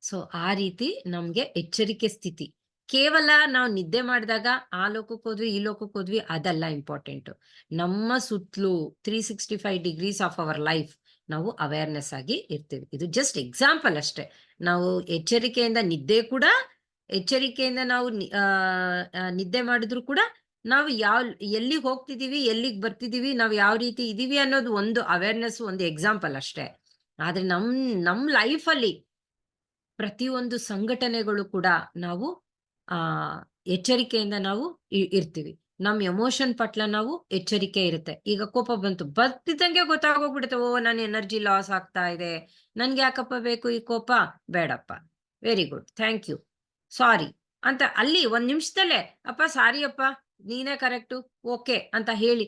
ಸೊ ಆ ರೀತಿ ನಮ್ಗೆ ಎಚ್ಚರಿಕೆ ಸ್ಥಿತಿ. ಕೇವಲ ನಾವು ನಿದ್ದೆ ಮಾಡಿದಾಗ ಆ ಲೋಕಕ್ಕೆ ಹೋದ್ವಿ, ಈ ಲೋಕಕ್ಕೆ ಹೋದ್ವಿ ಅದಲ್ಲ ಇಂಪಾರ್ಟೆಂಟು. ನಮ್ಮ ಸುತ್ತಲೂ 365 ಡಿಗ್ರೀಸ್ ಆಫ್ ಅವರ್ ಲೈಫ್ ನಾವು ಅವೇರ್‌ನೆಸ್ ಆಗಿ ಇರ್ತೀವಿ. ಇದು ಜಸ್ಟ್ ಎಕ್ಸಾಂಪಲ್ ಅಷ್ಟೇ. ನಾವು ಎಚ್ಚರಿಕೆಯಿಂದ ನಾವು ನಿದ್ದೆ ಮಾಡಿದ್ರು ಕೂಡ ನಾವು ಎಲ್ಲಿಗೆ ಹೋಗ್ತಿದೀವಿ, ಎಲ್ಲಿಗೆ ಬರ್ತಿದೀವಿ, ನಾವು ಯಾವ ರೀತಿ ಇದೀವಿ ಅನ್ನೋದು ಒಂದು ಅವೇರ್‌ನೆಸ್, ಒಂದು ಎಕ್ಸಾಂಪಲ್ ಅಷ್ಟೇ. ಆದ್ರೆ ನಮ್ ಲೈಫಲ್ಲಿ ಪ್ರತಿಯೊಂದು ಸಂಘಟನೆಗಳು ಕೂಡ ನಾವು ಆ ಎಚ್ಚರಿಕೆಯಿಂದ ನಾವು ಇರ್ತೀವಿ. ನಮ್ ಎಮೋಷನ್ ಪಟ್ಲ ನಾವು ಎಚ್ಚರಿಕೆ ಇರುತ್ತೆ. ಈಗ ಕೋಪ ಬಂತು, ಬರ್ತಿದ್ದಂಗೆ ಗೊತ್ತಾಗೋಗ್ಬಿಡುತ್ತೆ, ಓ ನನ್ ಎನರ್ಜಿ ಲಾಸ್ ಆಗ್ತಾ ಇದೆ, ನನ್ಗೆ ಯಾಕಪ್ಪ ಬೇಕು ಈ ಕೋಪ, ಬೇಡಪ್ಪ, ವೆರಿ ಗುಡ್, ಥ್ಯಾಂಕ್ ಯು, ಸಾರಿ ಅಂತ ಅಲ್ಲಿ ಒಂದ್ ನಿಮಿಷದಲ್ಲೇ ಅಪ್ಪ ಸಾರಿ ಅಪ್ಪ, ನೀನೇ ಕರೆಕ್ಟು, ಓಕೆ ಅಂತ ಹೇಳಿ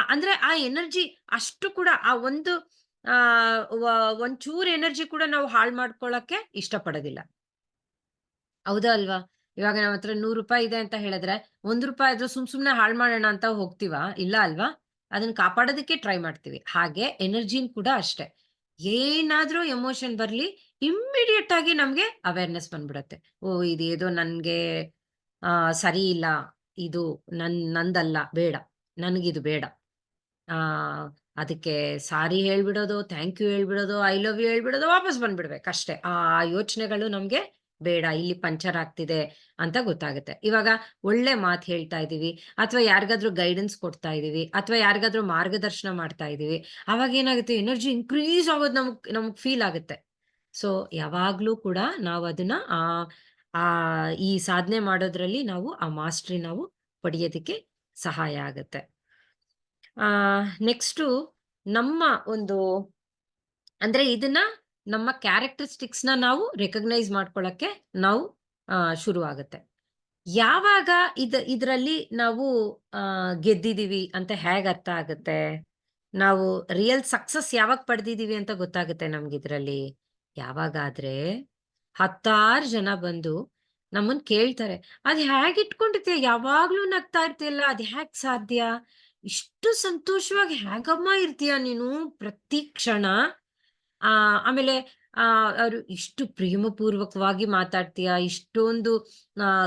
ಅಂದ್ರೆ ಆ ಎನರ್ಜಿ ಅಷ್ಟು ಕೂಡ ಆ ಒಂದು ಆ ಒಂಚೂರು ಎನರ್ಜಿ ಕೂಡ ನಾವು ಹಾಳು ಮಾಡ್ಕೊಳಕ್ಕೆ ಇಷ್ಟಪಡೋದಿಲ್ಲ. ಹೌದಾ ಅಲ್ವಾ? ಇವಾಗ ನಮ್ಮ ಹತ್ರ ₹100 ಇದೆ ಅಂತ ಹೇಳಿದ್ರೆ, ₹1 ಆದ್ರೂ ಸುಮ್ನೆ ಹಾಳು ಮಾಡೋಣ ಅಂತ ಹೋಗ್ತೀವಾ? ಇಲ್ಲ ಅಲ್ವಾ? ಅದನ್ನ ಕಾಪಾಡೋದಕ್ಕೆ ಟ್ರೈ ಮಾಡ್ತೀವಿ. ಹಾಗೆ ಎನರ್ಜಿನ್ ಕೂಡ ಅಷ್ಟೇ. ಏನಾದ್ರೂ ಎಮೋಷನ್ ಬರ್ಲಿ, ಇಮ್ಮಿಡಿಯೇಟ್ ಆಗಿ ನಮ್ಗೆ ಅವೇರ್‌ನೆಸ್ ಬಂದ್ಬಿಡತ್ತೆ. ಓಹ್! ಇದೇದೋ ನನ್ಗೆ ಸರಿ ಇಲ್ಲ. ಇದು ನಂದಲ್ಲ, ಬೇಡ. ನನಗಿದು ಬೇಡ. ಆ ಅದಕ್ಕೆ ಸಾರಿ ಹೇಳ್ಬಿಡೋದು, ಥ್ಯಾಂಕ್ ಯು ಹೇಳ್ಬಿಡೋದು, ಐ ಲವ್ ಯು ಹೇಳ್ಬಿಡೋದು, ವಾಪಸ್ ಬಂದ್ಬಿಡ್ಬೇಕಷ್ಟೇ. ಆ ಯೋಚನೆಗಳು ನಮ್ಗೆ ಬೇಡ, ಇಲ್ಲಿ ಪಂಕ್ಚರ್ ಆಗ್ತಿದೆ ಅಂತ ಗೊತ್ತಾಗುತ್ತೆ. ಇವಾಗ ಒಳ್ಳೆ ಮಾತು ಹೇಳ್ತಾ ಇದೀವಿ, ಅಥವಾ ಯಾರಿಗಾದ್ರೂ ಗೈಡೆನ್ಸ್ ಕೊಡ್ತಾ ಇದೀವಿ, ಅಥವಾ ಯಾರಿಗಾದ್ರೂ ಮಾರ್ಗದರ್ಶನ ಮಾಡ್ತಾ ಇದೀವಿ. ಅವಾಗ ಏನಾಗುತ್ತೆ, ಎನರ್ಜಿ ಇನ್ಕ್ರೀಸ್ ಆಗೋದು ನಮಗ್ ಫೀಲ್ ಆಗುತ್ತೆ. ಸೊ ಯಾವಾಗ್ಲೂ ಕೂಡ ನಾವು ಅದನ್ನ ಆ ಈ ಸಾಧನೆ ಮಾಡೋದ್ರಲ್ಲಿ ನಾವು ಆ ಮಾಸ್ಟ್ರಿ ನಾವು ಪಡೆಯೋದಕ್ಕೆ ಸಹಾಯ ಆಗುತ್ತೆ. ನೆಕ್ಸ್ಟು ನಮ್ಮ ಒಂದು ಅಂದ್ರೆ ಇದನ್ನ ನಮ್ಮ ಕ್ಯಾರೆಕ್ಟರಿಸ್ಟಿಕ್ಸ್‌ನ ನಾವು ರೆಕಗ್ನೈಸ್ ಮಾಡ್ಕೊಳ್ಳಕ್ಕೆ ನಾವು ಶುರು ಆಗುತ್ತೆ. ಯಾವಾಗ ಇದ್ರಲ್ಲಿ ನಾವು ಗೆದ್ದಿದೀವಿ ಅಂತ ಹೇಗ್ ಅರ್ಥ ಆಗುತ್ತೆ? ನಾವು ರಿಯಲ್ ಸಕ್ಸಸ್ ಯಾವಾಗ ಪಡೆದಿದೀವಿ ಅಂತ ಗೊತ್ತಾಗುತ್ತೆ ನಮ್ಗಿದ್ರಲ್ಲಿ. ಯಾವಾಗಾದ್ರೆ ಹತ್ತಾರು ಜನ ಬಂದು ನಮ್ಮನ್ ಕೇಳ್ತಾರೆ, "ಅದ್ ಹ್ಯಾಗ್ ಇಟ್ಕೊಂಡಿರ್ತೀಯ? ಯಾವಾಗ್ಲೂ ನಗ್ತಾ ಇರ್ತೀಯಲ್ಲ, ಅದ್ ಹ್ಯಾಗ್ ಸಾಧ್ಯ? ಇಷ್ಟು ಸಂತೋಷವಾಗಿ ಹ್ಯಾಗಮ್ಮ ಇರ್ತೀಯ ನೀನು ಪ್ರತಿ ಕ್ಷಣ?" ಆಮೇಲೆ ಅವ್ರು ಇಷ್ಟು ಪ್ರೇಮಪೂರ್ವಕವಾಗಿ ಮಾತಾಡ್ತೀಯ, ಇಷ್ಟೊಂದು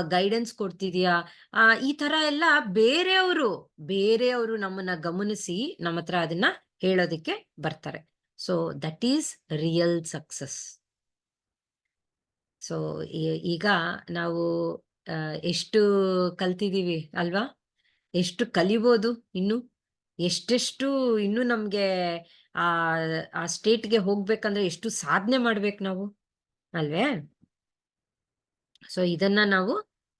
ಗೈಡೆನ್ಸ್ ಕೊಡ್ತಿದೀಯ. ಈ ತರ ಎಲ್ಲ ಬೇರೆಯವರು ನಮ್ಮನ್ನ ಗಮನಿಸಿ ನಮ್ಮತ್ರ ಅದನ್ನ ಹೇಳೋದಕ್ಕೆ ಬರ್ತಾರೆ. So that is real success. So ಈಗ ನಾವು ಎಷ್ಟು ಕಲ್ತಿದೀವಿ ಅಲ್ವಾ? ಎಷ್ಟು ಕಲಿಬೋದು ಇನ್ನು? ಎಷ್ಟೆಷ್ಟು ಇನ್ನು ನಮ್ಗೆ ಆ ಆ ಸ್ಟೇಟ್‌ಗೆ ಹೋಗ್ಬೇಕಂದ್ರೆ ಎಷ್ಟು ಸಾಧನೆ ಮಾಡ್ಬೇಕು ನಾವು, ಅಲ್ವೇ? ಸೊ ಇದನ್ನ ನಾವು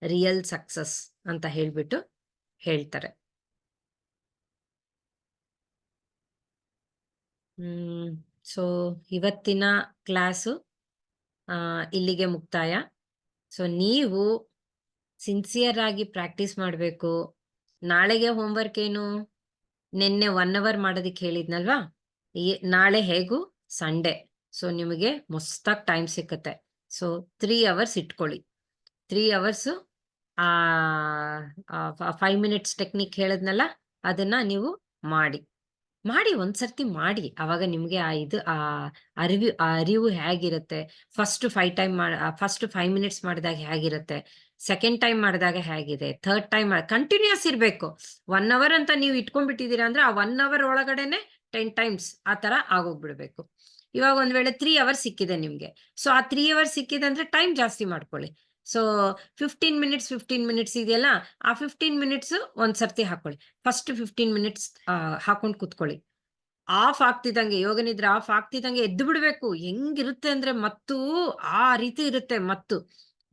ರಿಯಲ್ ಸಕ್ಸಸ್ ಅಂತ ಹೇಳ್ಬಿಟ್ಟು ಹೇಳ್ತಾರೆ. ಸೊ ಇವತ್ತಿನ ಕ್ಲಾಸು ಇಲ್ಲಿಗೆ ಮುಕ್ತಾಯ. ಸೊ ನೀವು ಸಿನ್ಸಿಯರ್ ಆಗಿ ಪ್ರಾಕ್ಟೀಸ್ ಮಾಡಬೇಕು. ನಾಳೆಗೆ ಹೋಮ್‌ವರ್ಕ್ ಏನು? ನಿನ್ನೆ 1 ಅವರ್ ಮಾಡೋದಕ್ಕೆ ಹೇಳಿದ್ನಲ್ವಾ? ನಾಳೆ ಹೇಗೂ ಸಂಡೇ. ಸೊ ನಿಮಗೆ ಮಸ್ತಾಗಿ ಟೈಮ್ ಸಿಕ್ಕತ್ತೆ. ಸೊ 3 ಅವರ್ಸ್ ಇಟ್ಕೊಳ್ಳಿ. 3 ಅವರ್ಸು 5 ಮಿನಿಟ್ಸ್ ಟೆಕ್ನಿಕ್ ಹೇಳಿದ್ನಲ್ಲ, ಅದನ್ನ ನೀವು ಮಾಡಿ. ಒಂದ್ಸರ್ತಿ ಮಾಡಿ. ಅವಾಗ ನಿಮ್ಗೆ ಅರಿವು ಹೇಗಿರುತ್ತೆ, ಫಸ್ಟ್ 5 ಮಿನಿಟ್ಸ್ ಮಾಡಿದಾಗ ಹೇಗಿರುತ್ತೆ, ಸೆಕೆಂಡ್ ಟೈಮ್ ಮಾಡಿದಾಗ ಹೇಗಿದೆ, ಥರ್ಡ್ ಟೈಮ್ ಕಂಟಿನ್ಯೂಯಸ್ ಇರ್ಬೇಕು. 1 ಅವರ್ ಅಂತ ನೀವು ಇಟ್ಕೊಂಡ್ಬಿಟ್ಟಿದ್ದೀರಾ ಅಂದ್ರೆ ಆ 1 ಅವರ್ ಒಳಗಡೆನೆ 10 ಟೈಮ್ಸ್ ಆ ತರ ಆಗೋಗ್ಬಿಡ್ಬೇಕು. ಇವಾಗ ಒಂದ್ ವೇಳೆ 3 ಅವರ್ಸ್ ಸಿಕ್ಕಿದೆ ನಿಮ್ಗೆ. ಸೊ ಆ 3 ಅವರ್ಸ್ ಸಿಕ್ಕಿದೆ ಅಂದ್ರೆ ಟೈಮ್ ಜಾಸ್ತಿ ಮಾಡ್ಕೊಳ್ಳಿ. ಸೊ 15 ಮಿನಿಟ್ಸ್ ಇದೆಯಲ್ಲ, ಆ 15 ಮಿನಿಟ್ಸ್ ಒಂದ್ಸರ್ತಿ ಹಾಕೊಳ್ಳಿ. ಫಸ್ಟ್ 15 ಮಿನಿಟ್ಸ್ ಹಾಕೊಂಡ್ ಕುತ್ಕೊಳ್ಳಿ. ಆಫ್ ಆಗ್ತಿದ್ದಂಗೆ, ಯೋಗ ನಿದ್ರೆ ಆಫ್ ಆಗ್ತಿದ್ದಂಗೆ ಎದ್ದು ಬಿಡ್ಬೇಕು. ಹೆಂಗಿರುತ್ತೆ ಅಂದ್ರೆ ಮತ್ತು ಆ ರೀತಿ ಇರುತ್ತೆ. ಮತ್ತು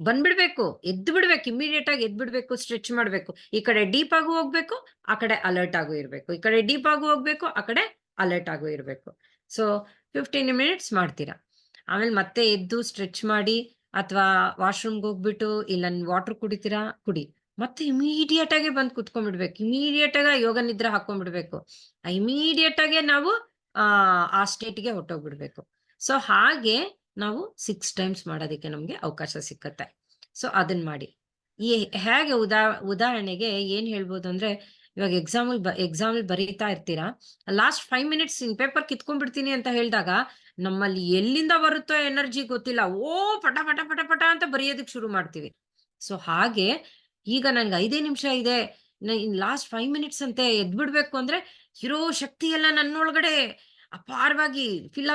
ಬಂದ್ಬಿಡ್ಬೇಕು, ಎದ್ದು ಬಿಡ್ಬೇಕು, ಇಮಿಡಿಯೇಟ್ ಆಗಿ ಎದ್ದು ಬಿಡ್ಬೇಕು, ಸ್ಟ್ರೆಚ್ ಮಾಡ್ಬೇಕು. ಈ ಕಡೆ ಡೀಪ್ ಆಗು ಹೋಗ್ಬೇಕು, ಆ ಕಡೆ ಅಲರ್ಟ್ ಆಗು ಇರ್ಬೇಕು. ಈ ಕಡೆ ಡೀಪ್ ಆಗು ಹೋಗ್ಬೇಕು, ಆ ಕಡೆ ಅಲರ್ಟ್ ಆಗು ಇರ್ಬೇಕು. ಸೊ 15 ಮಿನಿಟ್ಸ್ ಮಾಡ್ತೀರಾ. ಆಮೇಲೆ ಮತ್ತೆ ಎದ್ದು ಸ್ಟ್ರೆಚ್ ಮಾಡಿ, ಅಥವಾ ವಾಶ್ರೂಮ್ಗೆ ಹೋಗ್ಬಿಟ್ಟು ಇಲ್ಲ ವಾಟರ್ ಕುಡಿತೀರಾ, ಕುಡಿ. ಮತ್ತೆ ಇಮಿಡಿಯೇಟ್ ಆಗಿ ಬಂದು ಕುತ್ಕೊಂಡ್ಬಿಡ್ಬೇಕು. ಇಮಿಡಿಯೇಟ್ ಆಗಿ ಯೋಗ ನಿದ್ರೆ ಹಾಕೊಂಡ್ಬಿಡ್ಬೇಕು. ಇಮಿಡಿಯೇಟ್ ಆಗಿ ನಾವು ಆ ಸ್ಟೇಟ್ಗೆ ಹೊಟ್ಟೋಗ್ಬಿಡ್ಬೇಕು. ಸೊ ಹಾಗೆ ನಾವು 6 ಟೈಮ್ಸ್ ಮಾಡೋದಕ್ಕೆ ನಮ್ಗೆ ಅವಕಾಶ ಸಿಕ್ಕತ್ತೆ. ಸೊ ಅದನ್ನ ಮಾಡಿ. ಈ ಹೇಗೆ ಉದಾಹರಣೆಗೆ ಏನ್ ಹೇಳ್ಬೋದು ಅಂದ್ರೆ, ಇವಾಗ ಎಕ್ಸಾಮಲ್ ಬರೀತಾ ಇರ್ತೀರಾ, ಲಾಸ್ಟ್ 5 ಮಿನಿಟ್ಸ್ ಪೇಪರ್ ಕಿತ್ಕೊಂಡ್ಬಿಡ್ತೀನಿ ಅಂತ ಹೇಳಿದಾಗ ನಮ್ಮಲ್ಲಿ ಎಲ್ಲಿಂದ ಬರುತ್ತೋ ಎನರ್ಜಿ ಗೊತ್ತಿಲ್ಲ. ಪಟ ಪಟ ಪಟ ಪಟ ಅಂತ ಬರೆಯೋದಕ್ಕೆ ಶುರು ಮಾಡ್ತೀವಿ. ಸೊ ಹಾಗೆ ಈಗ ನನ್ಗೆ 5 ನಿಮಿಷ ಇದೆ, ಲಾಸ್ಟ್ 5 ಮಿನಿಟ್ಸ್ ಅಂತೆ, ಎದ್ಬಿಡ್ಬೇಕು ಅಂದ್ರೆ ಇರೋ ಶಕ್ತಿ ಎಲ್ಲ ನನ್ನೊಳಗಡೆ ಅಪಾರವಾಗಿ ಫಿಲ್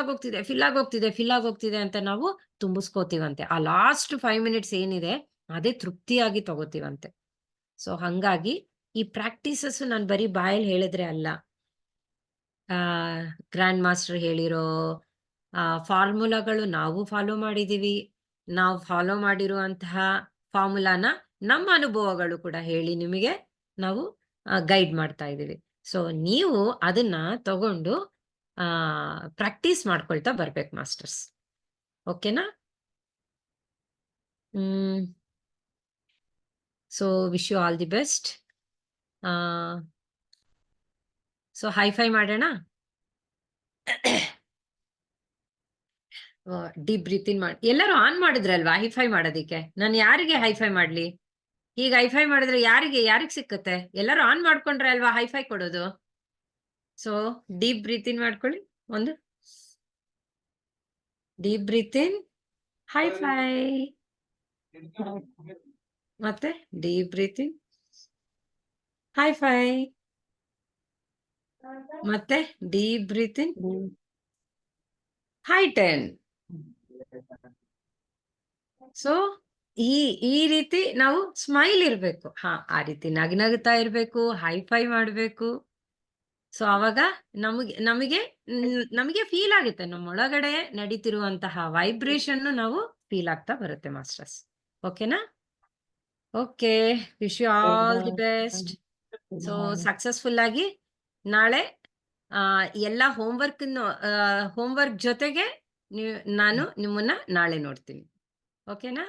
ಆಗೋಗ್ತಿದೆ ಅಂತ ನಾವು ತುಂಬಿಸ್ಕೋತೀವಂತೆ. ಆ ಲಾಸ್ಟ್ 5 ಮಿನಿಟ್ಸ್ ಏನಿದೆ ಅದೇ ತೃಪ್ತಿಯಾಗಿ ತಗೋತೀವಂತೆ. ಸೊ ಹಂಗಾಗಿ ಈ ಪ್ರಾಕ್ಟೀಸಸ್ ನಾನು ಬರೀ ಬಾಯಲ್ಲಿ ಹೇಳಿದ್ರೆ ಅಲ್ಲ, ಗ್ರ್ಯಾಂಡ್ ಮಾಸ್ಟರ್ ಹೇಳಿರೋ ಫಾರ್ಮುಲಾಗಳು ನಾವು ಫಾಲೋ ಮಾಡಿದೀವಿ. ನಾವು ಫಾಲೋ ಮಾಡಿರುವಂತಹ ಫಾರ್ಮುಲಾನ ನಮ್ಮ ಅನುಭವಗಳು ಕೂಡ ಹೇಳಿ ನಿಮಗೆ ನಾವು ಗೈಡ್ ಮಾಡ್ತಾ ಇದೀವಿ. ಸೊ ನೀವು ಅದನ್ನ ತಗೊಂಡು ಪ್ರಾಕ್ಟೀಸ್ ಮಾಡ್ಕೊಳ್ತಾ ಬರ್ಬೇಕು ಮಾಸ್ಟರ್ಸ್. ಓಕೆನಾ? So wish you all the best. So high five ಮಾಡೋಣ. ಡೀಪ್ ಬ್ರೀತ್ ಇನ್ ಮಾಡಿ. ಎಲ್ಲರೂ ಆನ್ ಮಾಡಿದ್ರಲ್ವಾ ಹೈಫೈ ಮಾಡೋದಿಕ್ಕೆ? ನಾನು ಯಾರಿಗೆ ಹೈಫೈ ಮಾಡ್ಲಿ? ಈಗ ಹೈಫೈ ಮಾಡಿದ್ರೆ ಯಾರಿಗ್ ಸಿಕ್ಕತ್ತೆ? ಎಲ್ಲರೂ ಆನ್ ಮಾಡ್ಕೊಂಡ್ರೆ ಅಲ್ವಾ ಹೈಫೈ ಕೊಡೋದು. ಸೊ ಡೀಪ್ ಬ್ರೀತ್ ಇನ್ ಮಾಡ್ಕೊಳ್ಳಿ. ಒಂದು ಡೀಪ್ ಬ್ರೀತ್ ಇನ್, ಹೈಫೈ. ಮತ್ತೆ ಡೀಪ್ ಬ್ರೀತ್ ಇನ್, ಹೈಫೈ. ಮತ್ತೆ ಡೀಪ್ ಬ್ರೀತ್ ಇನ್, ಹೈ 10. ಸೊ ಈ ರೀತಿ ನಾವು ಸ್ಮೈಲ್ ಇರ್ಬೇಕು. ಆ ರೀತಿ ನಗ್ನಗ್ತಾ ಇರ್ಬೇಕು, ಹೈಫೈ ಮಾಡ್ಬೇಕು. ಸೊ ಅವಾಗ ನಮಗೆ ಫೀಲ್ ಆಗುತ್ತೆ, ನಮ್ಮೊಳಗಡೆ ನಡೀತಿರುವಂತಹ ವೈಬ್ರೇಷನ್ ನಾವು ಫೀಲ್ ಆಗ್ತಾ ಬರುತ್ತೆ ಮಾಸ್ಟರ್ಸ್. ಓಕೆನಾ? Okay, wish you all the best. So successful ಆಗಿ ನಾಳೆ ಎಲ್ಲ ಹೋಮ್ವರ್ಕ್ ಜೊತೆಗೆ ನಾನು ನಿಮ್ಮನ್ನ ನಾಳೆ ನೋಡ್ತೀನಿ. ಓಕೆನಾ?